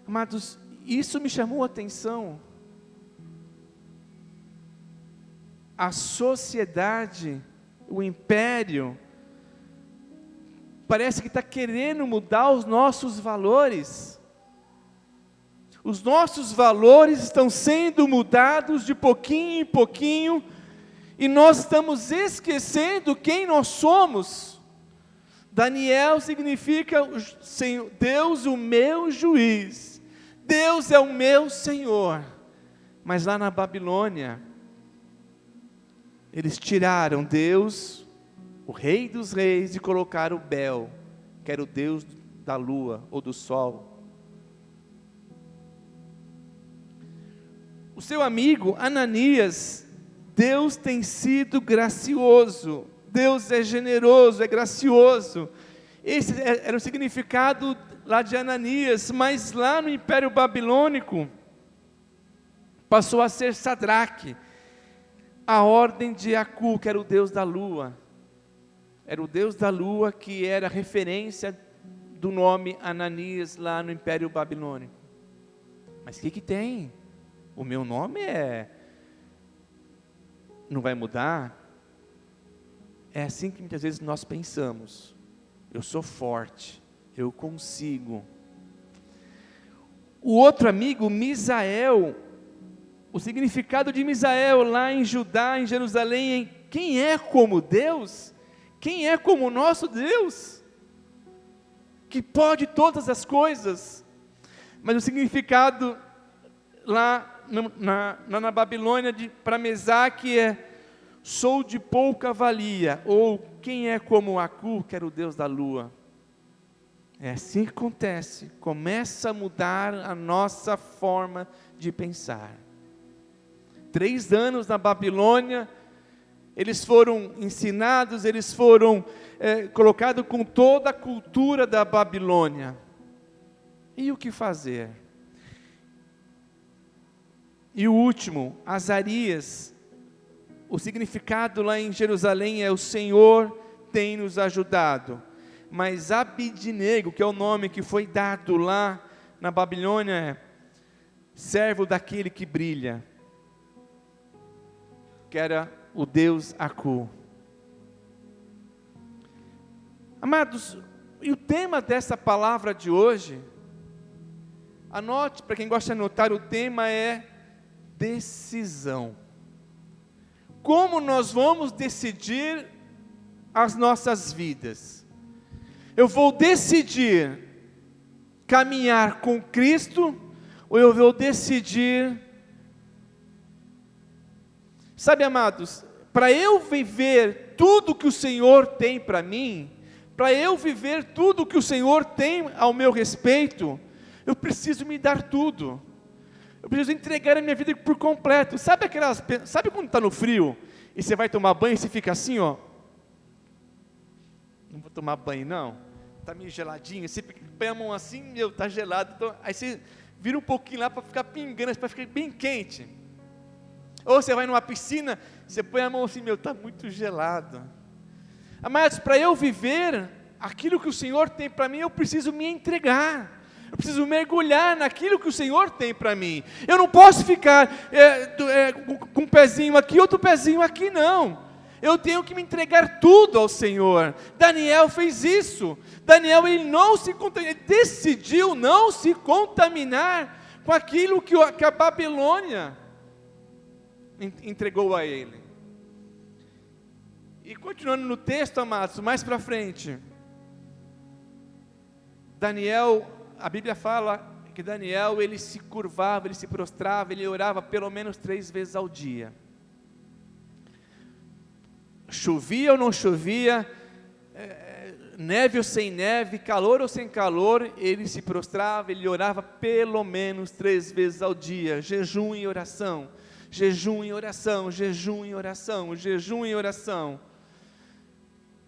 Amados, isso me chamou a atenção. A sociedade, o império, parece que está querendo mudar os nossos valores. Os nossos valores estão sendo mudados de pouquinho em pouquinho, e nós estamos esquecendo quem nós somos. Daniel significa Deus o meu juiz, Deus é o meu Senhor. Mas lá na Babilônia, eles tiraram Deus, o Rei dos Reis, e colocaram Bel, que era o Deus da lua ou do sol. O seu amigo Ananias, Deus tem sido gracioso, Deus é generoso, é gracioso. Esse era o significado lá de Ananias. Mas lá no Império Babilônico, passou a ser Sadraque. A ordem de Acu, que era o deus da lua. Era o deus da lua que era referência do nome Ananias lá no Império Babilônico. Mas o que tem? O meu nome não vai mudar? É assim que muitas vezes nós pensamos. Eu sou forte, eu consigo. O outro amigo, Misael, o significado de Misael lá em Judá, em Jerusalém, quem é como Deus? Quem é como o nosso Deus? Que pode todas as coisas. Mas o significado lá na Babilônia para Mesaque é: sou de pouca valia, ou quem é como Acu, que era o deus da lua. É assim que acontece, começa a mudar a nossa forma de pensar. 3 anos na Babilônia, eles foram ensinados, eles foram colocados com toda a cultura da Babilônia. E o que fazer? E o último, Azarias, o significado lá em Jerusalém é: o Senhor tem nos ajudado. Mas Abidnego, que é o nome que foi dado lá na Babilônia, é servo daquele que brilha, que era o Deus Acu. Amados, e o tema dessa palavra de hoje, anote, para quem gosta de anotar, o tema é decisão. Como nós vamos decidir as nossas vidas? Eu vou decidir caminhar com Cristo, ou eu vou decidir... Sabe, amados, para eu viver tudo que o Senhor tem para mim, para eu viver tudo que o Senhor tem ao meu respeito, eu preciso me dar tudo. Eu preciso entregar a minha vida por completo. Sabe quando está no frio e você vai tomar banho e você fica assim, ó? Não vou tomar banho não, está meio geladinho, você põe a mão assim, está gelado, então, aí você vira um pouquinho lá para ficar pingando, para ficar bem quente. Ou você vai numa piscina, você põe a mão assim, está muito gelado. Amados, para eu viver aquilo que o Senhor tem para mim, eu preciso me entregar. Eu preciso mergulhar naquilo que o Senhor tem para mim. Eu não posso ficar com um pezinho aqui, outro pezinho aqui, não. Eu tenho que me entregar tudo ao Senhor. Daniel fez isso. Daniel, ele decidiu não se contaminar com aquilo que a Babilônia entregou a ele. E continuando no texto, amados, mais para frente, Daniel, a Bíblia fala que Daniel, ele se curvava, ele se prostrava, ele orava pelo menos 3 vezes ao dia. Chovia ou não chovia, neve ou sem neve, calor ou sem calor, ele se prostrava, ele orava pelo menos 3 vezes ao dia. Jejum e oração, jejum e oração, jejum e oração, jejum e oração.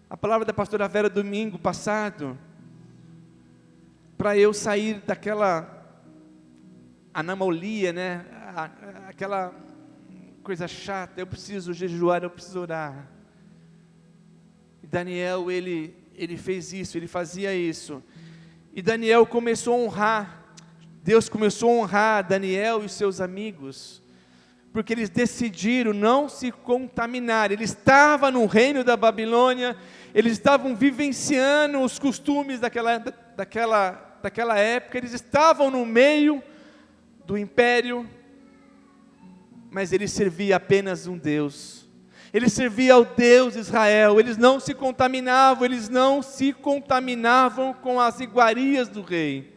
A palavra da pastora Vera domingo passado, para eu sair daquela anomalia, né? Aquela coisa chata, eu preciso jejuar, eu preciso orar. E Daniel, ele fez isso, ele fazia isso. E Daniel começou a honrar, Deus começou a honrar Daniel e os seus amigos, porque eles decidiram não se contaminar. Ele estava no reino da Babilônia, eles estavam vivenciando os costumes daquela época, eles estavam no meio do império, mas ele servia apenas um Deus. Ele servia ao Deus de Israel. Eles não se contaminavam, eles não se contaminavam com as iguarias do rei.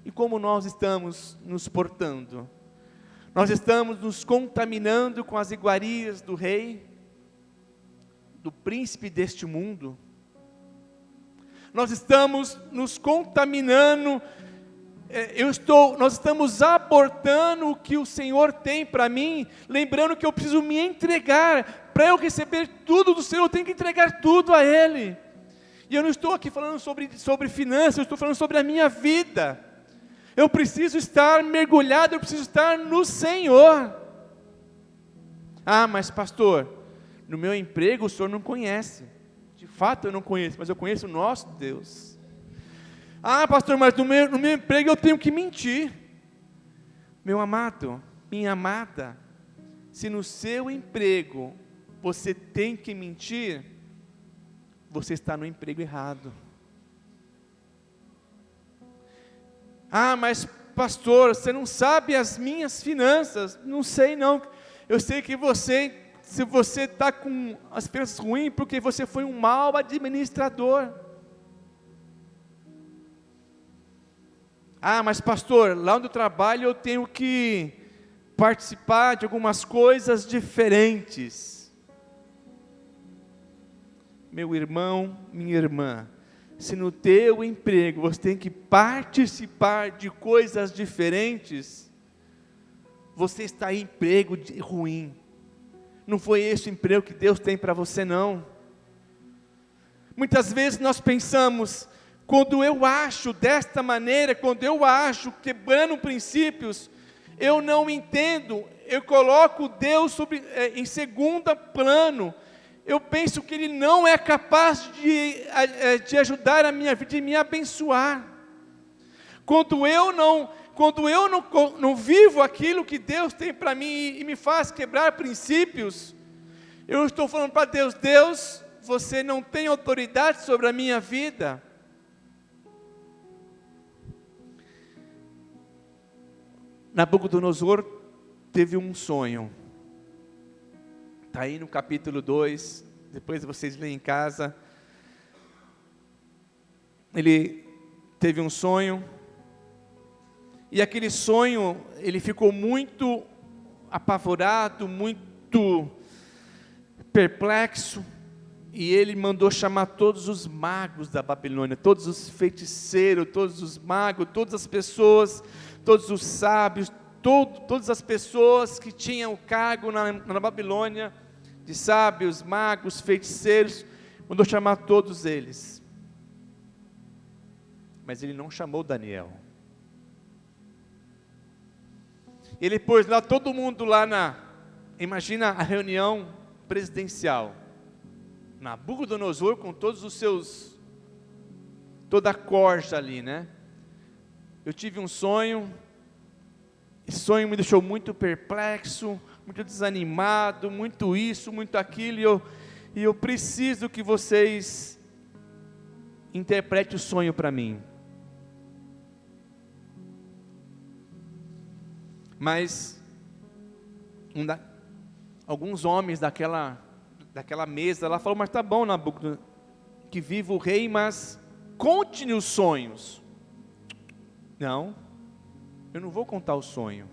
E como nós estamos nos portando? Nós estamos nos contaminando com as iguarias do rei, do príncipe deste mundo? Nós estamos nos contaminando, nós estamos abortando o que o Senhor tem para mim, lembrando que eu preciso me entregar. Para eu receber tudo do Senhor, eu tenho que entregar tudo a Ele. E eu não estou aqui falando sobre finanças, eu estou falando sobre a minha vida. Eu preciso estar mergulhado, eu preciso estar no Senhor. Ah, mas pastor, no meu emprego o senhor não conhece. De fato eu não conheço, mas eu conheço o nosso Deus. Ah, pastor, mas no meu emprego eu tenho que mentir. Meu amado, minha amada, se no seu emprego você tem que mentir, você está no emprego errado. Ah, mas pastor, você não sabe as minhas finanças. Não sei não. Eu sei que se você está com as finanças ruins, porque você foi um mau administrador. Ah, mas pastor, lá onde eu trabalho eu tenho que participar de algumas coisas diferentes. Meu irmão, minha irmã, se no teu emprego você tem que participar de coisas diferentes, você está em emprego ruim. Não foi esse o emprego que Deus tem para você, não. Muitas vezes nós pensamos, quando eu acho desta maneira, quando eu acho quebrando princípios, eu não entendo, eu coloco Deus em segundo plano. Eu penso que Ele não é capaz de ajudar a minha vida, de me abençoar. Quando eu não vivo aquilo que Deus tem para mim e me faz quebrar princípios, eu estou falando para Deus, Deus, você não tem autoridade sobre a minha vida. Nabucodonosor teve um sonho. Está aí no capítulo 2, depois vocês leem em casa. Ele teve um sonho, e aquele sonho, ele ficou muito apavorado, muito perplexo, e ele mandou chamar todos os magos da Babilônia, todos os feiticeiros, todos os magos, todas as pessoas, todos os sábios, todas as pessoas que tinham cargo na Babilônia, de sábios, magos, feiticeiros, mandou chamar todos eles. Mas ele não chamou Daniel. Ele pôs lá todo mundo imagina a reunião presidencial. Nabucodonosor com todos os seus, toda a corja ali, né? Eu tive um sonho, esse sonho me deixou muito perplexo, muito desanimado, muito isso, muito aquilo, e eu preciso que vocês interpretem o sonho para mim. Mas alguns homens daquela mesa lá falaram, mas tá bom, Nabucodonosor, que viva o rei, mas conte-me os sonhos. Não, eu não vou contar o sonho.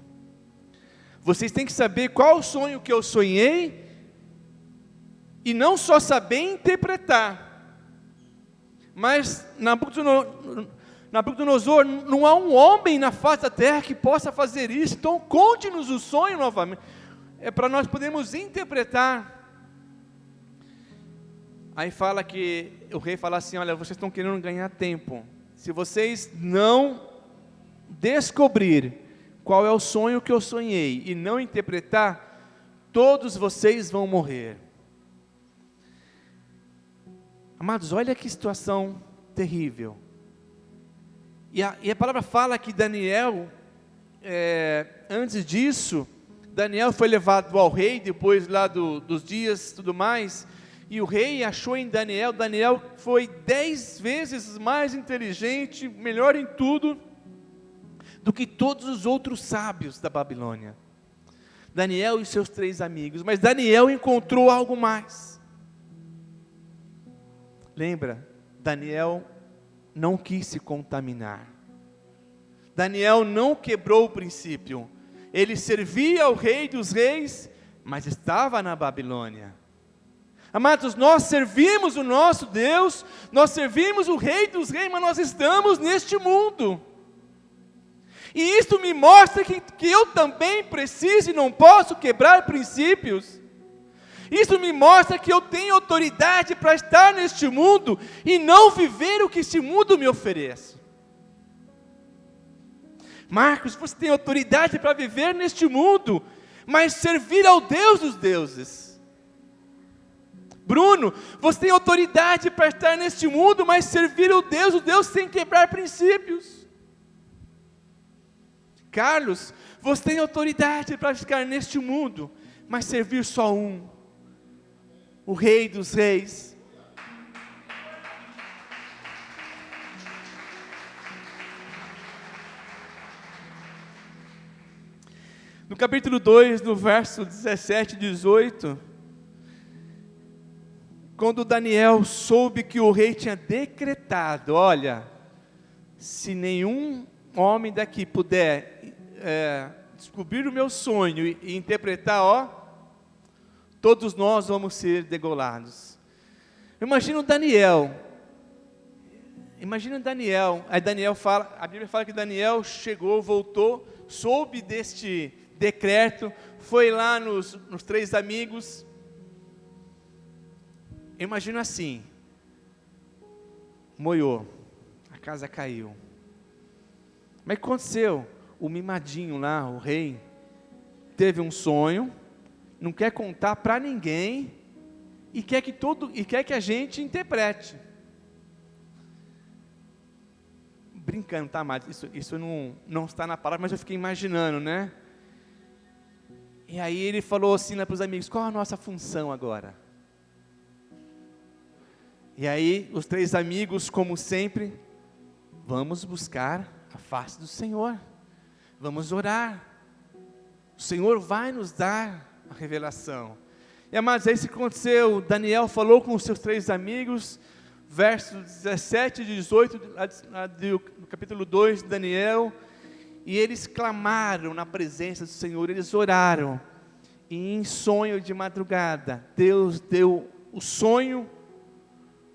Vocês têm que saber qual o sonho que eu sonhei, e não só saber interpretar. Mas Nabucodonosor, não há um homem na face da terra que possa fazer isso, então conte-nos o sonho novamente, é para nós podermos interpretar. Aí fala que, o rei fala assim, olha, vocês estão querendo ganhar tempo, se vocês não descobrir qual é o sonho que eu sonhei, e não interpretar, todos vocês vão morrer. Amados, olha que situação terrível. E a palavra fala que Daniel, antes disso, Daniel foi levado ao rei, depois lá dos dias, tudo mais, e o rei achou em Daniel foi 10 vezes mais inteligente, melhor em tudo, do que todos os outros sábios da Babilônia. Daniel e seus 3 amigos, mas Daniel encontrou algo mais. Lembra, Daniel não quis se contaminar. Daniel não quebrou o princípio. Ele servia ao rei dos reis, mas estava na Babilônia. Amados, nós servimos o nosso Deus, nós servimos o rei dos reis, mas nós estamos neste mundo. E isso me mostra que eu também preciso e não posso quebrar princípios. Isso me mostra que eu tenho autoridade para estar neste mundo e não viver o que este mundo me oferece. Marcos, você tem autoridade para viver neste mundo, mas servir ao Deus dos deuses. Bruno, você tem autoridade para estar neste mundo, mas servir o Deus sem quebrar princípios. Carlos, você tem autoridade para ficar neste mundo, mas servir só um, o Rei dos Reis. No capítulo 2, no verso 17 e 18, quando Daniel soube que o rei tinha decretado, olha, se nenhum homem daqui puder descobrir o meu sonho e interpretar, todos nós vamos ser degolados. Imagina Daniel, aí Daniel fala, a Bíblia fala que Daniel chegou, voltou, soube deste decreto, foi lá nos 3 amigos. Eu imagino assim, moiou, a casa caiu. Mas o que aconteceu? O mimadinho lá, o rei, teve um sonho, não quer contar para ninguém, e quer que a gente interprete. Brincando, tá, mas isso não está na palavra, mas eu fiquei imaginando, né? E aí ele falou assim para os amigos, qual a nossa função agora? E aí os 3 amigos, como sempre, vamos buscar a face do Senhor, vamos orar, o Senhor vai nos dar a revelação. E amados, é isso que aconteceu. Daniel falou com os seus 3 amigos, versos 17 e 18 do capítulo 2 de Daniel, e eles clamaram na presença do Senhor, eles oraram, e em sonho de madrugada, Deus deu o sonho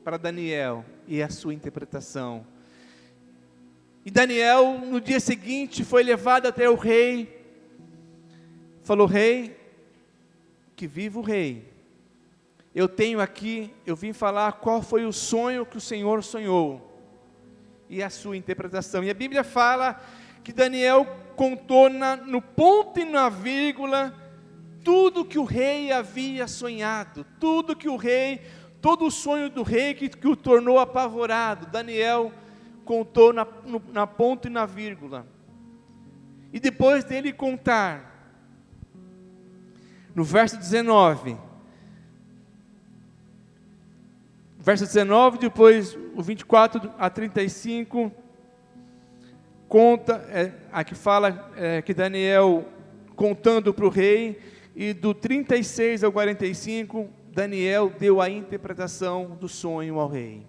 para Daniel e a sua interpretação. E Daniel, no dia seguinte, foi levado até o rei, falou, rei, que viva o rei, eu vim falar qual foi o sonho que o Senhor sonhou, e a sua interpretação. E a Bíblia fala que Daniel contou no ponto e na vírgula, tudo que o rei havia sonhado, todo o sonho do rei que o tornou apavorado, Daniel contou na ponto e na vírgula. E depois dele contar, no verso 19, depois o 24 a 35, conta, aqui fala que Daniel contando para o rei, e do 36 ao 45, Daniel deu a interpretação do sonho ao rei.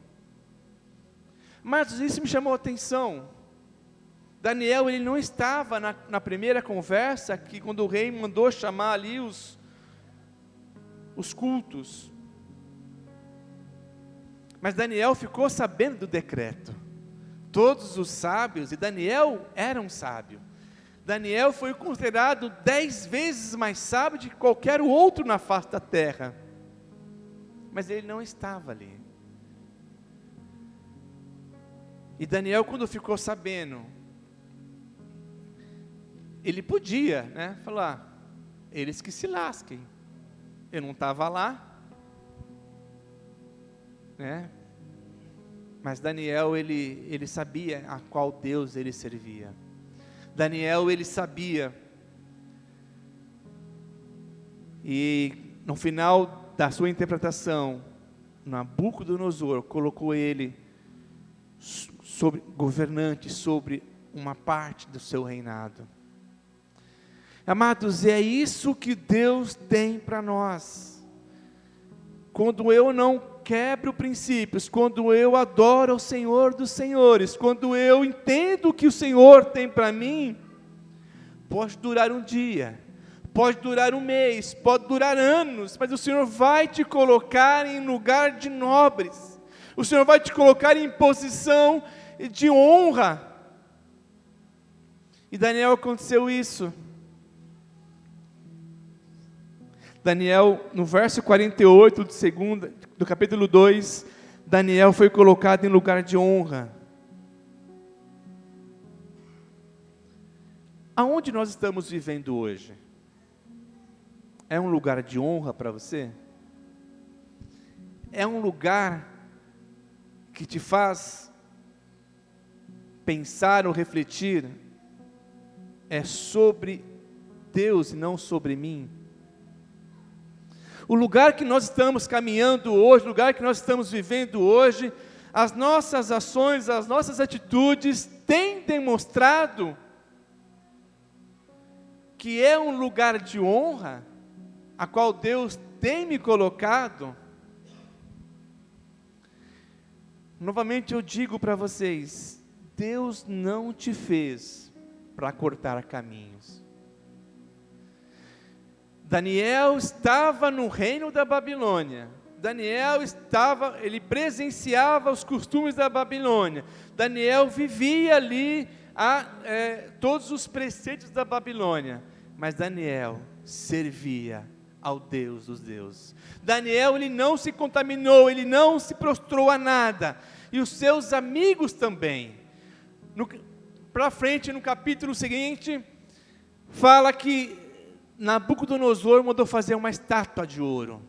Mas isso me chamou a atenção. Daniel, ele não estava na primeira conversa, que quando o rei mandou chamar ali os cultos. Mas Daniel ficou sabendo do decreto. Todos os sábios, e Daniel era um sábio. Daniel foi considerado 10 vezes mais sábio de qualquer outro na face da terra. Mas ele não estava ali. E Daniel, quando ficou sabendo, ele podia, falar, eles que se lasquem, eu não estava lá, mas Daniel, ele sabia a qual Deus ele servia. Daniel, ele sabia, e no final da sua interpretação, Nabucodonosor colocou ele governante sobre uma parte do seu reinado. Amados, é isso que Deus tem para nós. Quando eu não quebro princípios, quando eu adoro ao Senhor dos Senhores, quando eu entendo o que o Senhor tem para mim, pode durar um dia, pode durar um mês, pode durar anos, mas o Senhor vai te colocar em lugar de nobres, o Senhor vai te colocar em posição de honra. E Daniel, aconteceu isso. Daniel, no verso 48 do capítulo 2, Daniel foi colocado em lugar de honra. Aonde nós estamos vivendo hoje? É um lugar de honra para você? É um lugar que te faz pensar ou refletir? É sobre Deus e não sobre mim? O lugar que nós estamos caminhando hoje, o lugar que nós estamos vivendo hoje, as nossas ações, as nossas atitudes têm demonstrado que é um lugar de honra, a qual Deus tem me colocado. Novamente eu digo para vocês, Deus não te fez para cortar caminhos. Daniel estava no reino da Babilônia. Daniel ele presenciava os costumes da Babilônia. Daniel vivia ali todos os preceitos da Babilônia. Mas Daniel servia ao Deus dos deuses. Daniel, ele não se contaminou, ele não se prostrou a nada. E os seus amigos também. Para frente, no capítulo seguinte, fala que Nabucodonosor mandou fazer uma estátua de ouro.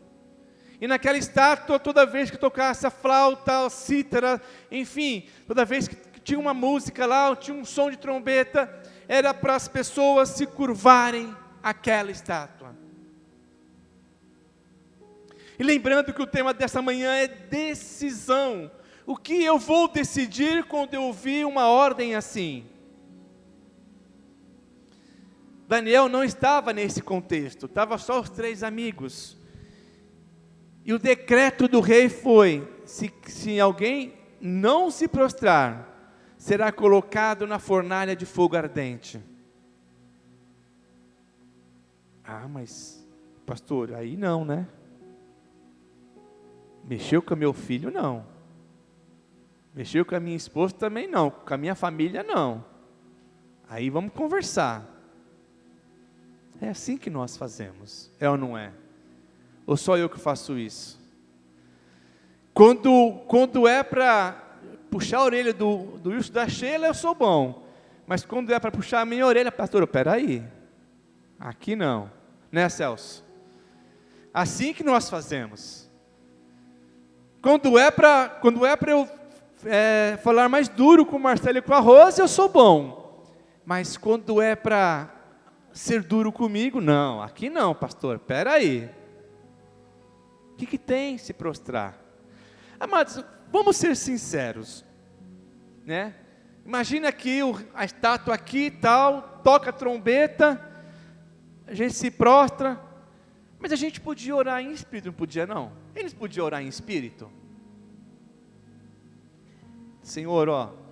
E naquela estátua, toda vez que tocasse a flauta, a cítara, enfim, toda vez que tinha uma música lá, tinha um som de trombeta, era para as pessoas se curvarem àquela estátua. E lembrando que o tema dessa manhã é decisão. O que eu vou decidir quando eu ouvir uma ordem assim? Daniel não estava nesse contexto, estava só os 3 amigos. E o decreto do rei foi: se alguém não se prostrar, será colocado na fornalha de fogo ardente. Ah, mas pastor, aí não, né? Mexeu com meu filho, não. Mexeu com a minha esposa também não. Com a minha família, não. Aí vamos conversar. É assim que nós fazemos, é ou não é? Ou só eu que faço isso? Quando é para puxar a orelha do Wilson, da Sheila, eu sou bom. Mas quando é para puxar a minha orelha, pastor, peraí. Aqui não. Né, Celso? Assim que nós fazemos. Quando é para eu falar mais duro com o Marcelo e com a Rose, eu sou bom. Mas quando é para ser duro comigo, não. Aqui não, pastor, peraí. O que tem se prostrar? Amados, vamos ser sinceros, né? Imagina aqui a estátua aqui e tal, toca a trombeta, a gente se prostra, mas a gente podia orar em espírito, não podia não? Eles podiam orar em espírito? Senhor,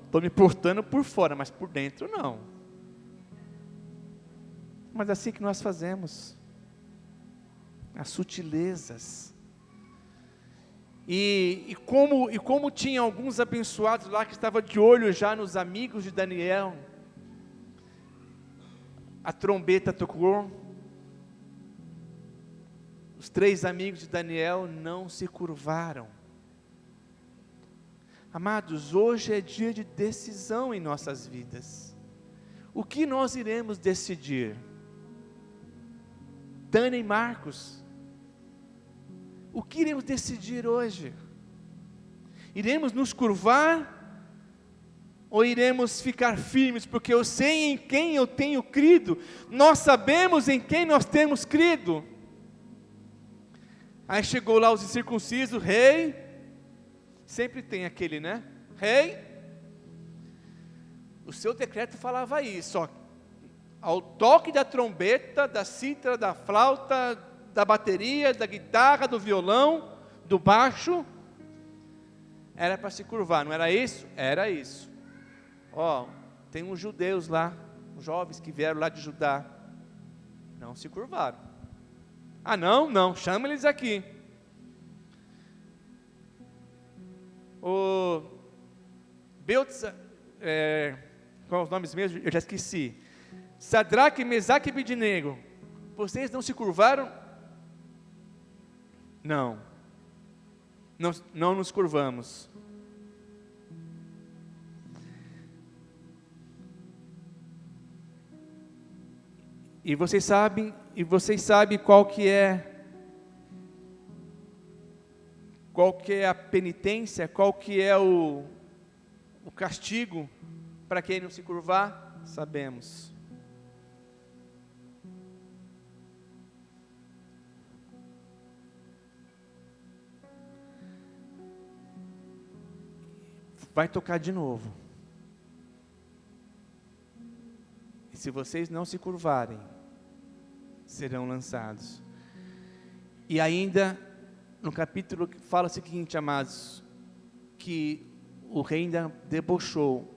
estou me portando por fora, mas por dentro não. Mas assim que nós fazemos, as sutilezas. E como tinha alguns abençoados lá que estavam de olho já nos amigos de Daniel, a trombeta tocou, os 3 amigos de Daniel não se curvaram. Amados, hoje é dia de decisão em nossas vidas. O que nós iremos decidir? Tânia e Marcos, o que iremos decidir hoje? Iremos nos curvar? Ou iremos ficar firmes? Porque eu sei em quem eu tenho crido. Nós sabemos em quem nós temos crido. Aí chegou lá os incircuncisos, rei. Sempre tem aquele, né? Rei. O seu decreto falava isso, ó. Ao toque da trombeta, da cítara, da flauta, da bateria, da guitarra, do violão, do baixo, era para se curvar, não era isso? Era isso. Tem uns judeus lá, uns jovens que vieram lá de Judá, não se curvaram. Ah não, chama eles aqui. O Beltza, qual os nomes mesmo? Eu já esqueci. Sadraque, Mesaque e Abednego, vocês não se curvaram? Não nos curvamos. E vocês sabem qual que é a penitência, qual que é o castigo para quem não se curvar? Sabemos. Vai tocar de novo. E se vocês não se curvarem, serão lançados. E ainda, no capítulo fala o seguinte, amados, que o rei ainda debochou.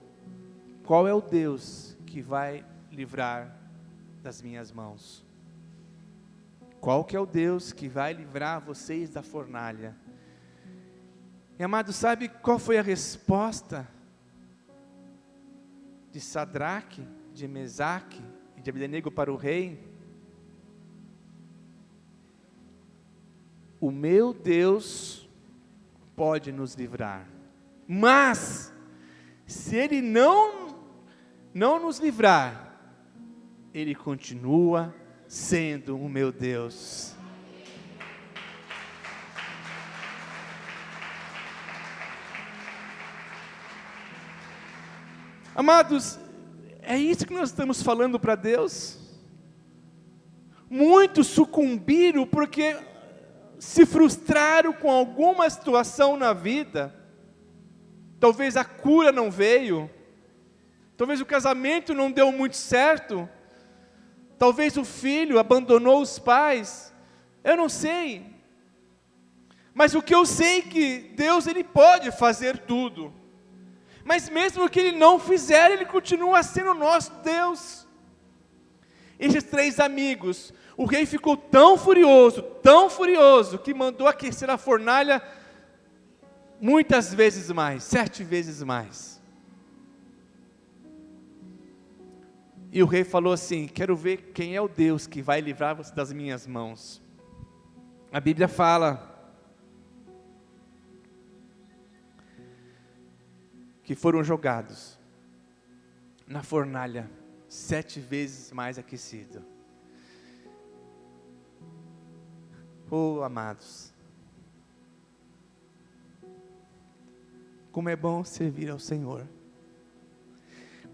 Qual é o Deus que vai livrar das minhas mãos? Qual que é o Deus que vai livrar vocês da fornalha? E amados, sabe qual foi a resposta de Sadraque, de Mesaque e de Abdenego para o rei? O meu Deus pode nos livrar, mas se Ele não nos livrar, Ele continua sendo o meu Deus. Amados, é isso que nós estamos falando para Deus. Muitos sucumbiram porque se frustraram com alguma situação na vida. Talvez a cura não veio, talvez o casamento não deu muito certo, talvez o filho abandonou os pais, eu não sei. Mas o que eu sei é que Deus, Ele pode fazer tudo. Mas mesmo que Ele não fizer, Ele continua sendo nosso Deus. Esses 3 amigos, o rei ficou tão furioso, que mandou aquecer a fornalha muitas vezes mais, 7 vezes mais. E o rei falou assim: quero ver quem é o Deus que vai livrar você das minhas mãos. A Bíblia fala que foram jogados na fornalha 7 vezes mais aquecido. Oh, amados, como é bom servir ao Senhor,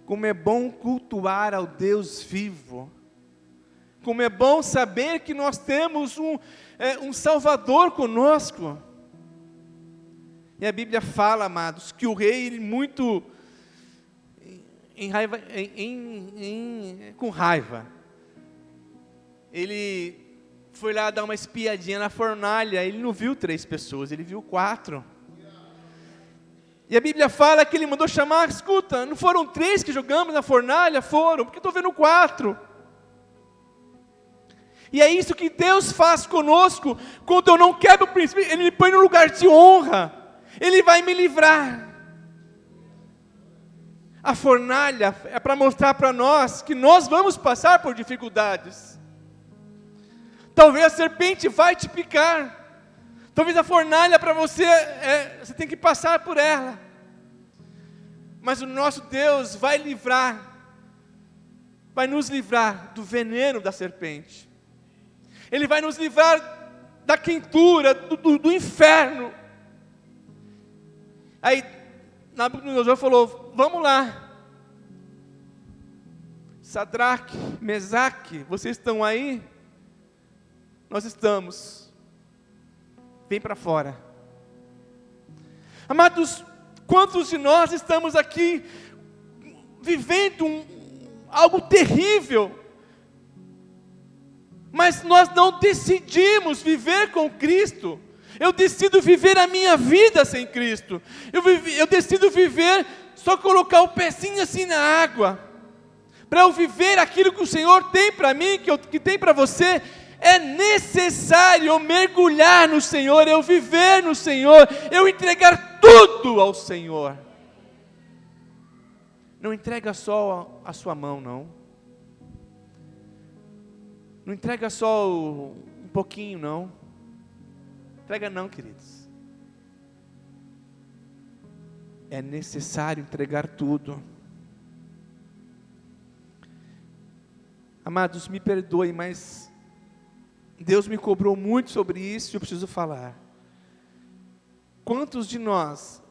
como é bom cultuar ao Deus vivo, como é bom saber que nós temos um Salvador conosco. E a Bíblia fala, amados, que o rei, ele muito com raiva, ele foi lá dar uma espiadinha na fornalha. Ele não viu 3 pessoas, ele viu 4. E a Bíblia fala que ele mandou chamar: escuta, não foram 3 que jogamos na fornalha? Foram, porque eu estou vendo 4. E é isso que Deus faz conosco. Quando eu não quebro o princípio, Ele me põe no lugar de honra. Ele vai me livrar. A fornalha é para mostrar para nós que nós vamos passar por dificuldades. Talvez a serpente vai te picar. Talvez a fornalha para você, você tem que passar por ela. Mas o nosso Deus vai nos livrar do veneno da serpente. Ele vai nos livrar da quentura, do inferno. Aí, Nabucodonosor falou: vamos lá. Sadraque, Mesaque, vocês estão aí? Nós estamos. Vem para fora. Amados, quantos de nós estamos aqui vivendo algo terrível, mas nós não decidimos viver com Cristo? Eu decido viver a minha vida sem Cristo. Eu decido viver, só colocar o pezinho assim na água, para eu viver aquilo que o Senhor tem para mim, que tem para você. É necessário eu mergulhar no Senhor, eu viver no Senhor, eu entregar tudo ao Senhor. Não entrega só a sua mão, não. Não entrega só um pouquinho, não. Entrega não, queridos. É necessário entregar tudo. Amados, me perdoem, mas Deus me cobrou muito sobre isso e eu preciso falar. Quantos de nós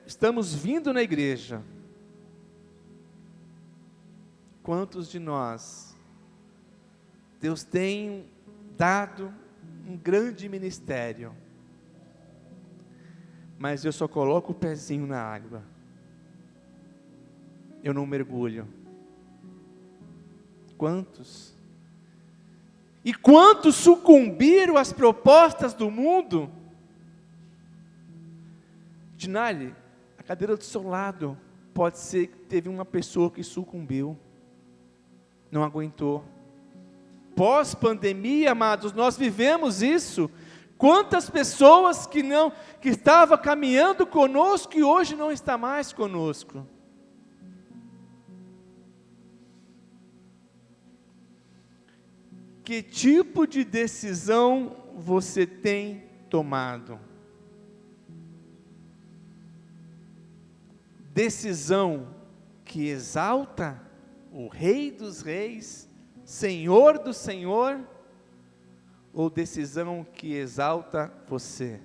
estamos vindo na igreja? Quantos de nós Deus tem dado um grande ministério, mas eu só coloco o pezinho na água, eu não mergulho? Quantos? E quantos sucumbiram às propostas do mundo? Dinali, a cadeira do seu lado, pode ser que teve uma pessoa que sucumbiu, não aguentou. Pós-pandemia, amados, nós vivemos isso. Quantas pessoas que estavam caminhando conosco e hoje não está mais conosco. Que tipo de decisão você tem tomado? Decisão que exalta o Rei dos Reis, Senhor do Senhor, ou decisão que exalta você?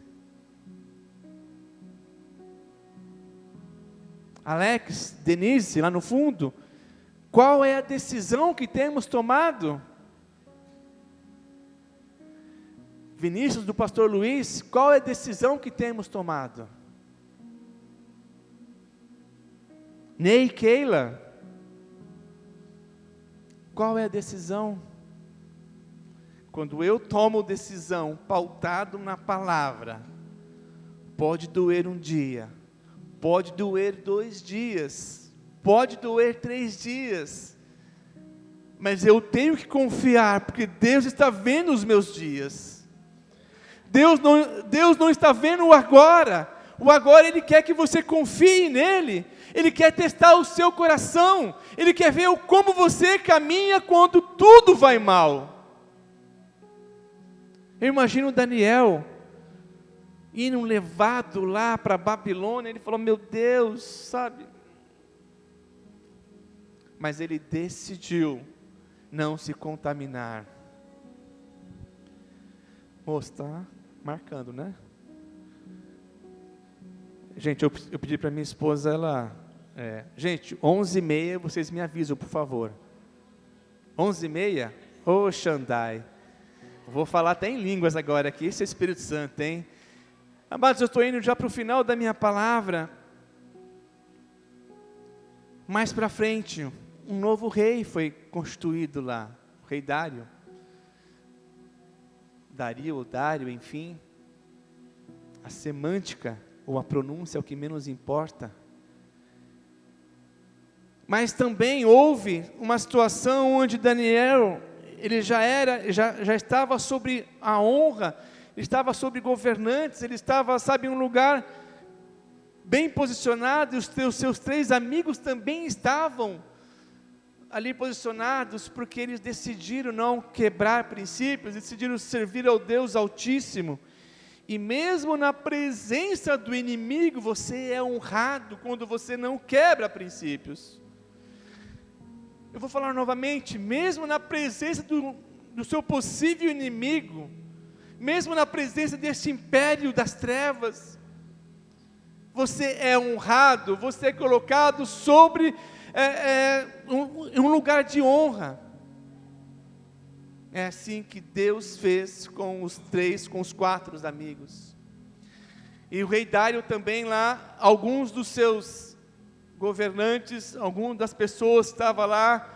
Alex, Denise, lá no fundo, qual é a decisão que temos tomado? Vinícius, do pastor Luiz, qual é a decisão que temos tomado? Ney, Keila, qual é a decisão? Quando eu tomo decisão pautado na palavra, pode doer um dia, pode doer 2 dias, pode doer 3 dias, mas eu tenho que confiar, porque Deus está vendo os meus dias. Deus não está vendo o agora. O agora Ele quer que você confie nele. Ele quer testar o seu coração. Ele quer ver como você caminha quando tudo vai mal. Eu imagino Daniel indo levado lá para Babilônia. Ele falou: meu Deus, sabe? Mas ele decidiu não se contaminar. Moço, está marcando, né? Gente, eu pedi para minha esposa, gente, 11h30, vocês me avisam, por favor. 11h30? Ô, Xandai. Vou falar até em línguas agora aqui, esse é o Espírito Santo, hein? Amados, eu estou indo já para o final da minha palavra. Mais para frente, um novo rei foi constituído lá, o rei Dário. Dario ou Dário, enfim. A semântica ou a pronúncia é o que menos importa. Mas também houve uma situação onde Daniel, ele já estava sobre a honra, ele estava sobre governantes, ele estava, sabe, em um lugar bem posicionado, e os seus 3 amigos também estavam ali posicionados, porque eles decidiram não quebrar princípios, decidiram servir ao Deus Altíssimo. E mesmo na presença do inimigo, você é honrado quando você não quebra princípios. Eu vou falar novamente, mesmo na presença do seu possível inimigo, mesmo na presença deste império das trevas, você é honrado, você é colocado sobre um lugar de honra. É assim que Deus fez com os 4 amigos. E o rei Dário também lá, alguns dos seus governantes, algumas das pessoas que estavam lá,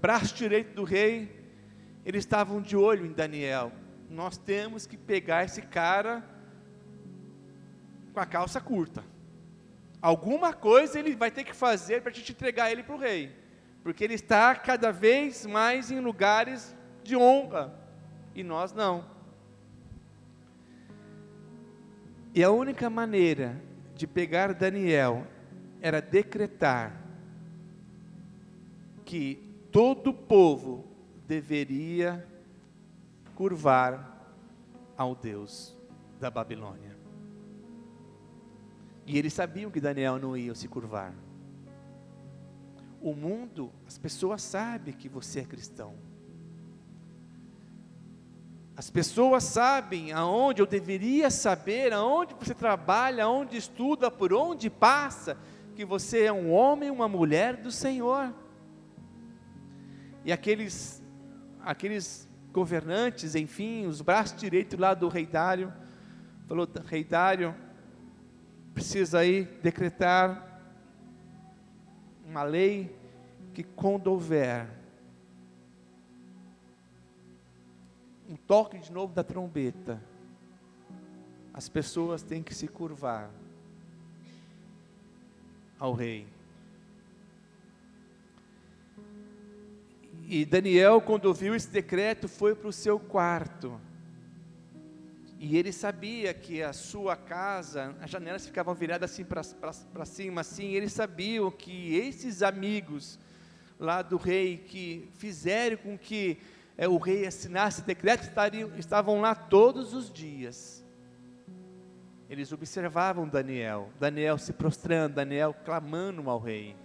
braço direito do rei, eles estavam de olho em Daniel. Nós temos que pegar esse cara com a calça curta. Alguma coisa ele vai ter que fazer para a gente entregar ele para o rei, porque ele está cada vez mais em lugares de honra, e nós não. E a única maneira de pegar Daniel era decretar que todo o povo deveria curvar ao Deus da Babilônia. E eles sabiam que Daniel não ia se curvar. o mundo, as pessoas sabem que você é cristão. As pessoas sabem aonde, eu deveria saber, aonde você trabalha, aonde estuda, por onde passa, que você é um homem, uma mulher do Senhor. E aqueles governantes, enfim, os braços direitos lá do rei Dário, falou: rei Dário, precisa aí decretar uma lei que quando houver um toque de novo da trombeta, as pessoas têm que se curvar ao rei. E Daniel, quando ouviu esse decreto, foi para o seu quarto. E ele sabia que a sua casa, as janelas ficavam viradas assim para cima, assim. Ele sabia que esses amigos lá do rei, que fizeram com que o rei assinasse decreto, estavam lá todos os dias. Eles observavam Daniel se prostrando, Daniel clamando ao rei.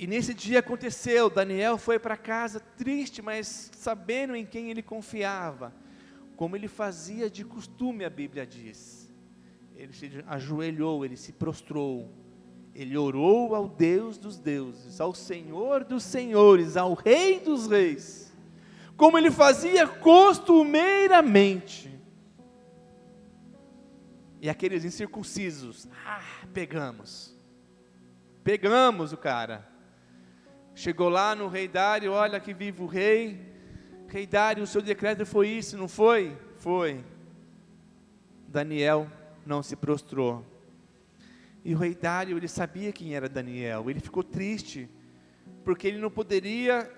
E nesse dia aconteceu, Daniel foi para casa triste, mas sabendo em quem ele confiava, como ele fazia de costume, a Bíblia diz. Ele se ajoelhou, ele se prostrou, ele orou ao Deus dos deuses, ao Senhor dos senhores, ao Rei dos reis, como ele fazia costumeiramente. E aqueles incircuncisos, pegamos o cara. Chegou lá no rei Dário: olha que vive o rei. Rei Dário, o seu decreto foi isso, não foi? Foi. Daniel não se prostrou. E o rei Dário, ele sabia quem era Daniel. Ele ficou triste, porque ele não poderia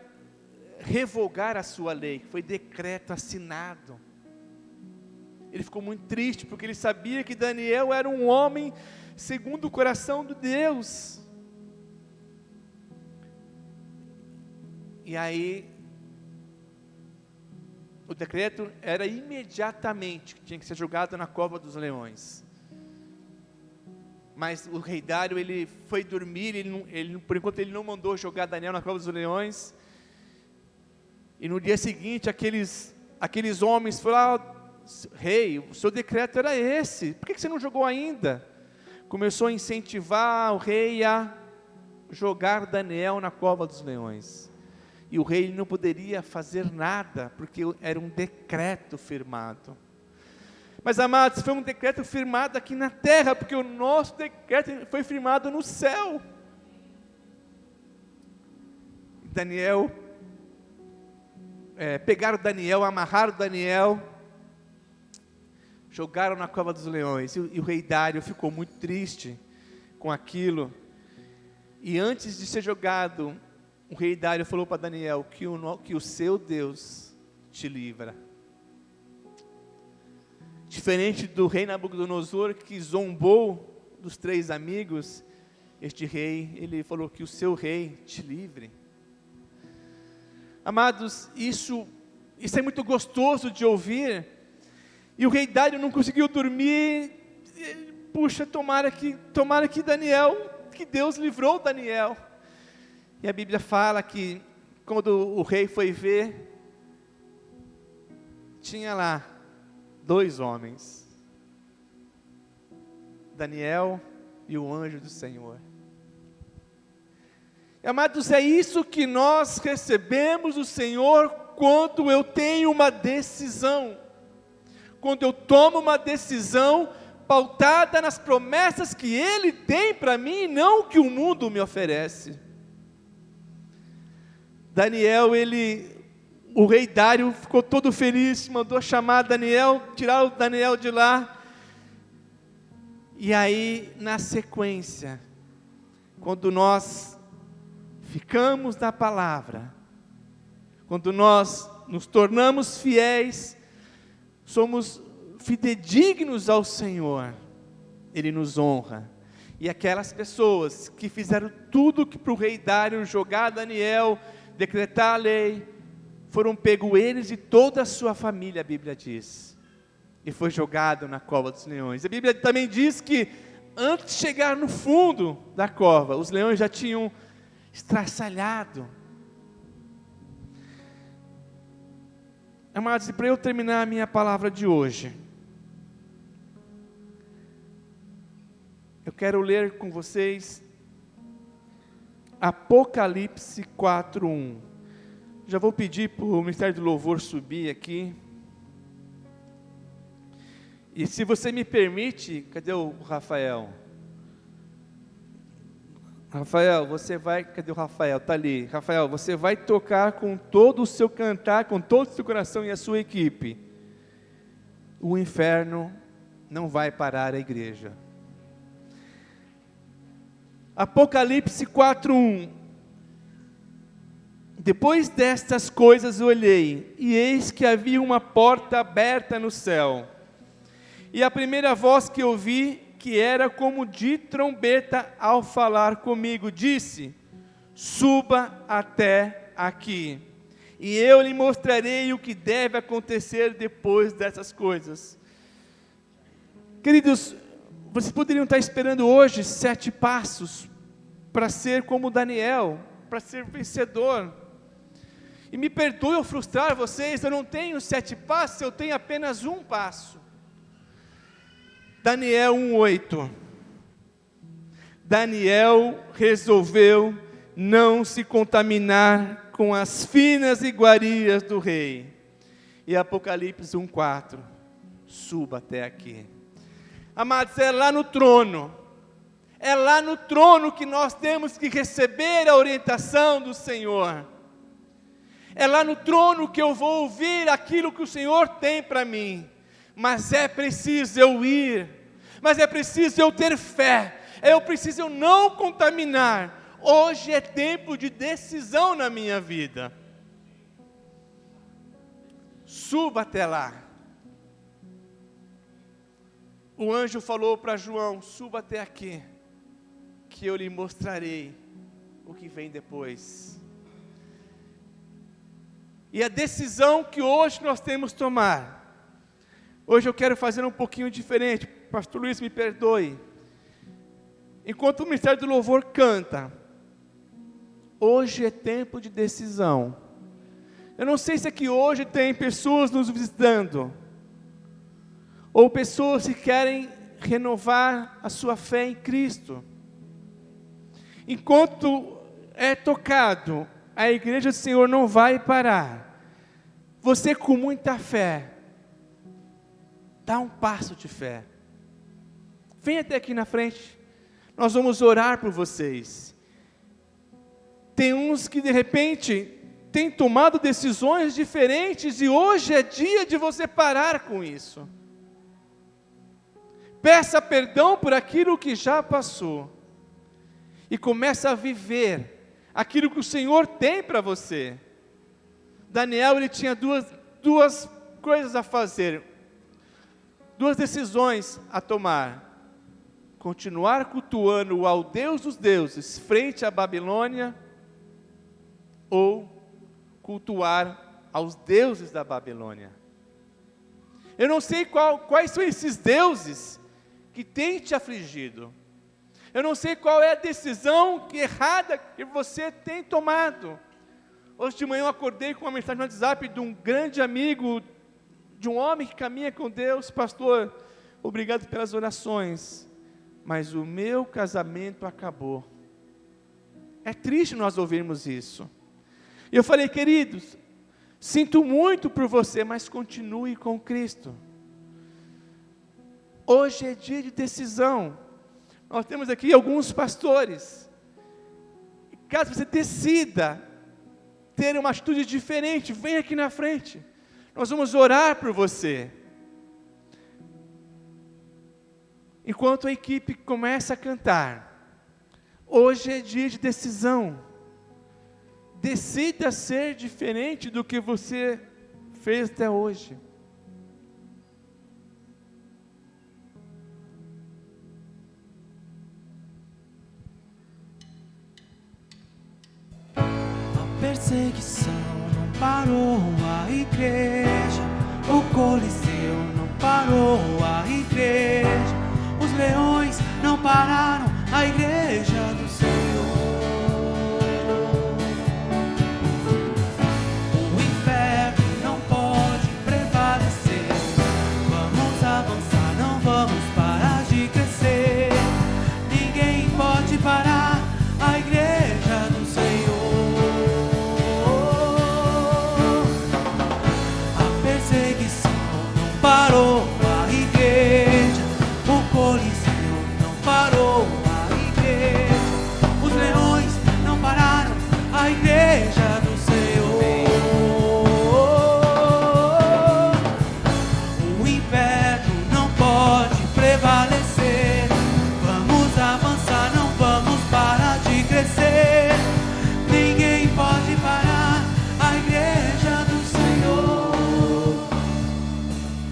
revogar a sua lei, que foi decreto assinado. Ele ficou muito triste, porque ele sabia que Daniel era um homem segundo o coração de Deus. E aí, o decreto era imediatamente que tinha que ser jogado na cova dos leões. Mas o rei Dário, ele foi dormir, por enquanto ele não mandou jogar Daniel na cova dos leões. E no dia seguinte, aqueles homens falaram: rei, o seu decreto era esse, por que você não jogou ainda? Começou a incentivar o rei a jogar Daniel na cova dos leões. E o rei não poderia fazer nada, porque era um decreto firmado. Mas, amados, foi um decreto firmado aqui na terra, porque o nosso decreto foi firmado no céu. Daniel, pegaram Daniel, amarraram Daniel, jogaram na cova dos leões. E o rei Dário ficou muito triste com aquilo. E antes de ser jogado, o rei Dário falou para Daniel: que o seu Deus te livra. Diferente do rei Nabucodonosor, que zombou dos 3 amigos, este rei, ele falou: que o seu rei te livre. Amados, isso é muito gostoso de ouvir. E o rei Dário não conseguiu dormir. Puxa, tomara que Daniel, que Deus livrou Daniel. E a Bíblia fala que quando o rei foi ver, tinha lá 2 homens, Daniel e o anjo do Senhor. E, amados, é isso que nós recebemos do Senhor quando eu tenho uma decisão, quando eu tomo uma decisão pautada nas promessas que Ele tem para mim e não que o mundo me oferece. Daniel, o rei Dário ficou todo feliz, mandou chamar Daniel, tirar o Daniel de lá. E aí, na sequência, quando nós ficamos na palavra, quando nós nos tornamos fiéis, somos fidedignos ao Senhor, Ele nos honra. E aquelas pessoas que fizeram tudo para o rei Dário jogar Daniel, decretar a lei, foram pegos eles e toda a sua família, a Bíblia diz, e foi jogado na cova dos leões. A Bíblia também diz que antes de chegar no fundo da cova, os leões já tinham estraçalhado. Amados, e para eu terminar a minha palavra de hoje, eu quero ler com vocês Apocalipse 4:1. Já vou pedir para o Ministério do Louvor subir aqui. E se você me permite, cadê o Rafael? Rafael, você vai, cadê o Rafael? Está ali. Rafael, você vai tocar com todo o seu cantar, com todo o seu coração e a sua equipe. O inferno não vai parar a igreja. Apocalipse 4:1. Depois destas coisas olhei, e eis que havia uma porta aberta no céu. E a primeira voz que ouvi, que era como de trombeta ao falar comigo, disse: suba até aqui, e eu lhe mostrarei o que deve acontecer depois dessas coisas. Queridos, vocês poderiam estar esperando hoje 7 passos para ser como Daniel, para ser vencedor. E me perdoe eu frustrar vocês, eu não tenho 7 passos, eu tenho apenas um passo. Daniel 1:8. Daniel resolveu não se contaminar com as finas iguarias do rei. E Apocalipse 1:4. Suba até aqui. Amados, é lá no trono. É lá no trono que nós temos que receber a orientação do Senhor. É lá no trono que eu vou ouvir aquilo que o Senhor tem para mim. Mas é preciso eu ir, mas é preciso eu ter fé, é preciso eu não contaminar. Hoje é tempo de decisão na minha vida. Suba até lá. O anjo falou para João: suba até aqui, que eu lhe mostrarei o que vem depois. E a decisão que hoje nós temos que tomar, hoje eu quero fazer um pouquinho diferente. Pastor Luiz, me perdoe. Enquanto o Ministério do Louvor canta, hoje é tempo de decisão. Eu não sei se aqui hoje tem pessoas nos visitando, ou pessoas que querem renovar a sua fé em Cristo. Enquanto é tocado, a igreja do Senhor não vai parar. Você com muita fé, dá um passo de fé. Vem até aqui na frente. Nós vamos orar por vocês. Tem uns que de repente têm tomado decisões diferentes, e hoje é dia de você parar com isso. Peça perdão por aquilo que já passou, e comece a viver aquilo que o Senhor tem para você. Daniel, ele tinha duas coisas a fazer, 2 decisões a tomar: continuar cultuando ao Deus dos deuses frente à Babilônia, ou cultuar aos deuses da Babilônia. Eu não sei quais são esses deuses que têm te afligido. Eu não sei qual é a decisão errada que você tem tomado. Hoje de manhã eu acordei com uma mensagem no WhatsApp de um grande amigo, de um homem que caminha com Deus: pastor, obrigado pelas orações, mas o meu casamento acabou. É triste nós ouvirmos isso. E eu falei: queridos, sinto muito por você, mas continue com Cristo. Hoje é dia de decisão. Nós temos aqui alguns pastores. Caso você decida ter uma atitude diferente, vem aqui na frente. Nós vamos orar por você. Enquanto a equipe começa a cantar, hoje é dia de decisão. Decida ser diferente do que você fez até hoje. Perseguição não parou a igreja, o Coliseu não parou a igreja, os leões não pararam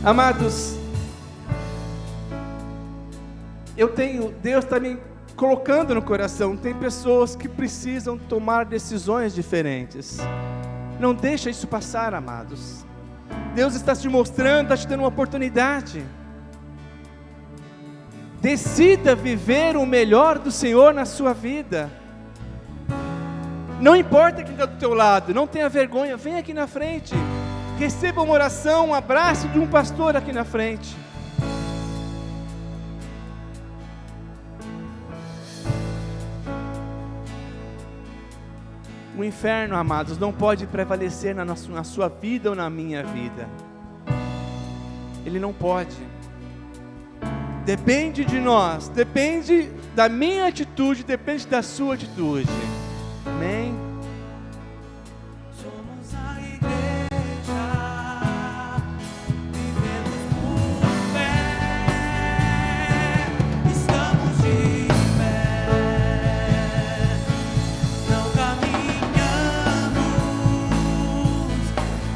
Amados, Deus está me colocando no coração, tem pessoas que precisam tomar decisões diferentes. Não deixa isso passar, amados. Deus está te mostrando, está te dando uma oportunidade. Decida viver o melhor do Senhor na sua vida. Não importa quem está do teu lado, não tenha vergonha, vem aqui na frente. Receba uma oração, um abraço de um pastor aqui na frente. O inferno, amados, não pode prevalecer na sua vida ou na minha vida. Ele não pode. Depende de nós, depende da minha atitude, depende da sua atitude. Amém? Somos a igreja, vivemos por fé, estamos de pé, não caminhamos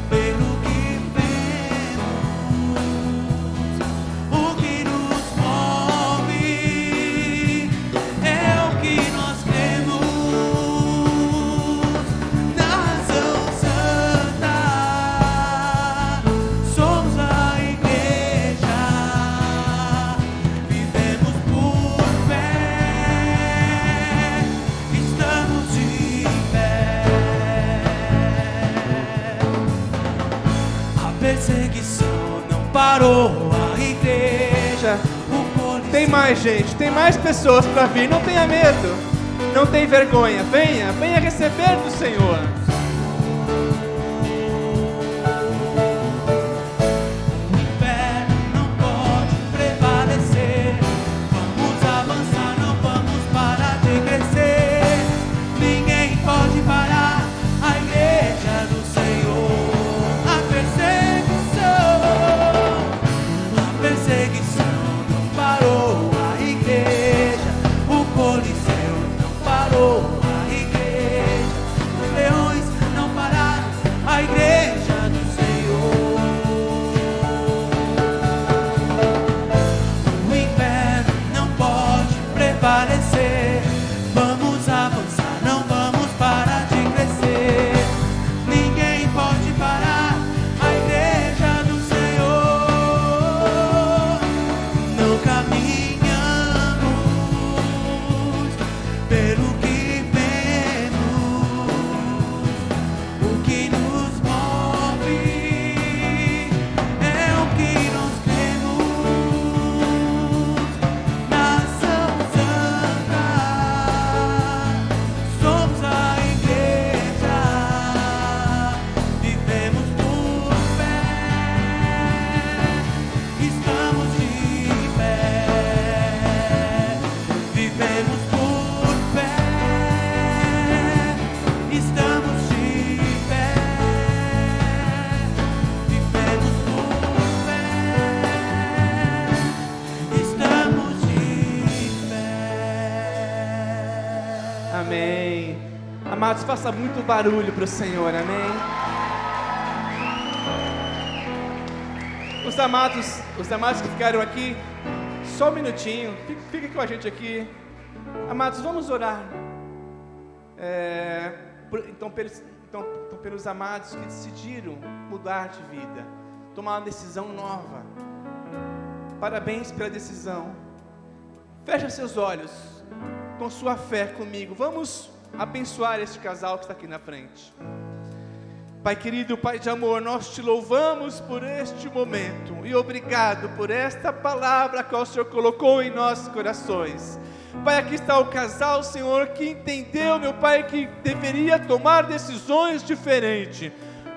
pelo que vemos, o que nos move é o que nós cremos. Nação Santa, somos a igreja, vivemos por fé, estamos de pé. A perseguição não parou, a igreja, o polis... Tem mais gente, tem mais pessoas para vir, não tenha medo, não tenha vergonha, venha receber do Senhor. O inferno não pode prevalecer. Vamos avançar, não vamos parar de crescer. Ninguém pode parar a igreja do Senhor. A perseguição não parou a igreja. O Coliseu não parou a igreja. Os leões não pararam a igreja do Senhor. O inferno não pode prevalecer. Vamos avançar, não vamos parar de crescer. Ninguém pode parar a igreja do Senhor. Não caminhamos pelo que vemos, o que nos move é o que nós cremos. Nação Santa, somos a igreja, vivemos por fé, estamos de pé, vivemos por fé, estamos de pé, vivemos por fé, estamos de pé. Amém. Amados, faça muito barulho para o Senhor, amém? Os amados que ficaram aqui, só um minutinho, fica com a gente aqui. Amados, vamos orar. Então, pelos amados que decidiram mudar de vida, tomar uma decisão nova. Parabéns pela decisão. Feche seus olhos, com sua fé comigo. Vamos abençoar este casal que está aqui na frente. Pai querido, Pai de amor, nós te louvamos por este momento e obrigado por esta palavra que o Senhor colocou em nossos corações. Pai, aqui está o casal, Senhor, que entendeu, meu Pai, que deveria tomar decisões diferentes.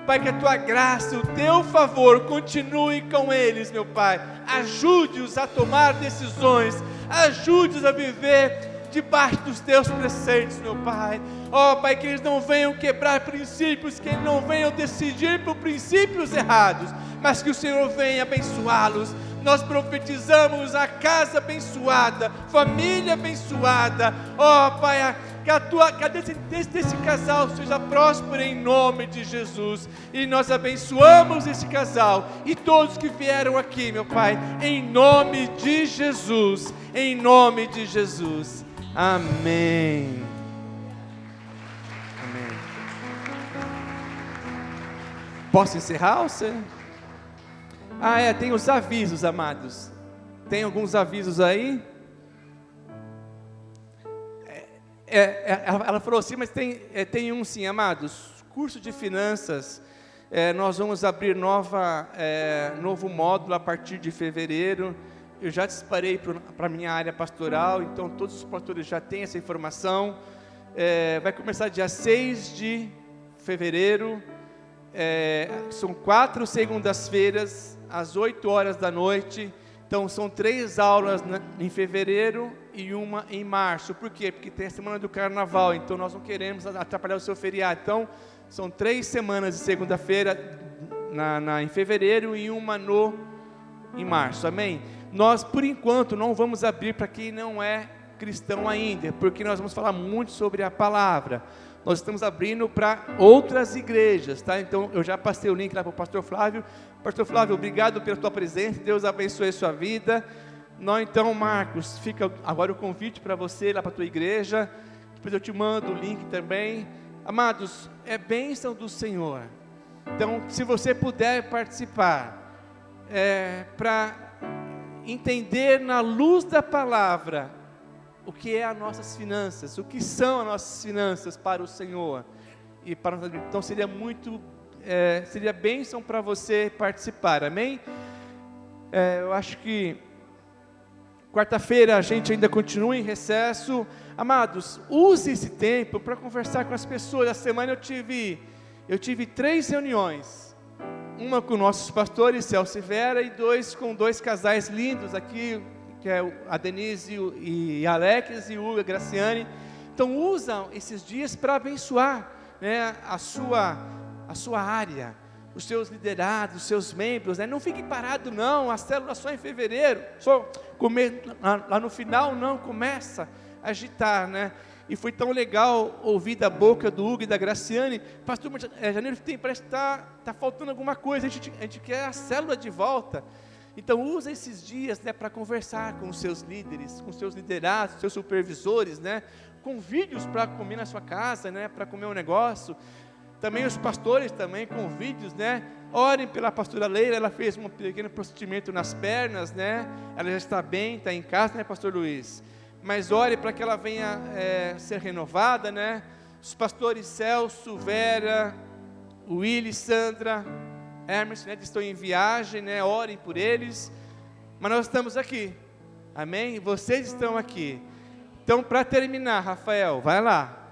Pai, que a Tua graça, o Teu favor continue com eles, meu Pai. Ajude-os a tomar decisões, ajude-os a viver debaixo dos Teus preceitos, meu Pai. Ó Pai, que eles não venham quebrar princípios, que eles não venham decidir por princípios errados, mas que o Senhor venha abençoá-los. Nós profetizamos a casa abençoada, família abençoada. Ó Pai, que a descendência desse casal seja próspera em nome de Jesus. E nós abençoamos esse casal e todos que vieram aqui, meu Pai, em nome de Jesus, em nome de Jesus. Amém. Amém. Posso encerrar ou você? Tem os avisos, amados. Tem alguns avisos aí? Ela falou assim, mas tem um sim, amados. Curso de finanças, nós vamos abrir novo módulo a partir de fevereiro. Eu já disparei para a minha área pastoral, então todos os pastores já têm essa informação. Vai começar dia 6 de fevereiro, são 4 segundas-feiras, às 8 horas da noite. Então são 3 aulas em fevereiro e uma em março. Por quê? Porque tem a semana do carnaval, então nós não queremos atrapalhar o seu feriado. Então são 3 semanas de segunda-feira em fevereiro e uma em março, amém? Nós por enquanto não vamos abrir para quem não é cristão ainda, porque nós vamos falar muito sobre a palavra. Nós estamos abrindo para outras igrejas, tá? Então eu já passei o link lá para o pastor Flávio. Pastor Flávio, obrigado pela tua presença, Deus abençoe a sua vida. Então, Marcos, fica agora o convite para você lá para a tua igreja. Depois eu te mando o link também. Amados, é bênção do Senhor. Então, se você puder participar, para entender na luz da palavra o que é as nossas finanças, o que são as nossas finanças para o Senhor. Então seria bênção para você participar, amém? Eu acho que quarta-feira a gente ainda continua em recesso. Amados, use esse tempo para conversar com as pessoas. Essa semana eu tive 3 reuniões, uma com nossos pastores, Celso e Vera, e 2 com 2 casais lindos aqui, que é a Denise e Alex e o Graciane. Então usam esses dias para abençoar, né, a sua área, os seus liderados, os seus membros, né? Não fique parado não, a célula só em fevereiro, lá no final não, começa a agitar, né? E foi tão legal ouvir da boca do Hugo e da Graciane, pastor, janeiro parece que está faltando alguma coisa, a gente quer a célula de volta. Então usa esses dias, né, para conversar com os seus líderes, com os seus liderados, seus supervisores, né? Convide-os para comer na sua casa, né, para comer um negócio. Também os pastores também convide-os, né? Orem pela pastora Leila, ela fez um pequeno procedimento nas pernas, né? Ela já está bem, está em casa, né, pastor Luiz? Mas ore para que ela venha ser renovada, né? Os pastores Celso, Vera, Willy, Sandra, Hermes, né, que estão em viagem, né? Orem por eles. Mas nós estamos aqui, amém? Vocês estão aqui. Então, para terminar, Rafael, vai lá.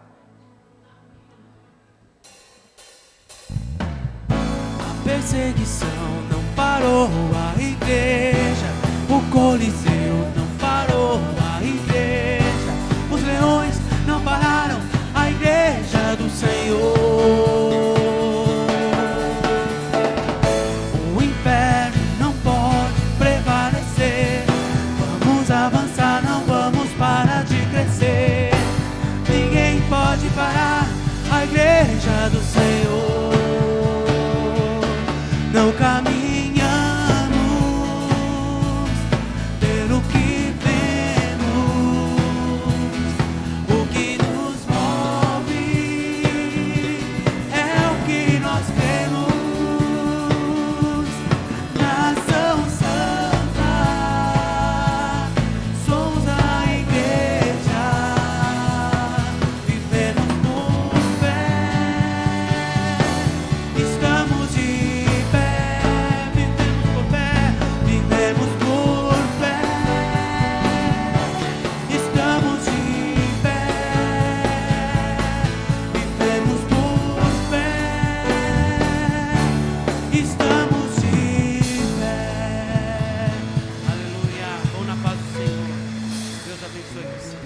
A perseguição não parou a igreja, o Coliseu não parou a igreja, os leões não pararam a igreja do Senhor. O inferno não pode prevalecer, vamos avançar, não vamos parar de crescer. Ninguém pode parar a igreja do Senhor. Não caminhamos pelo que vemos, o que nos move é o que nós temos. Nação Santa, somos a igreja, vivemos por fé, estamos de Aleluia. Vão na paz do Senhor. Deus abençoe você.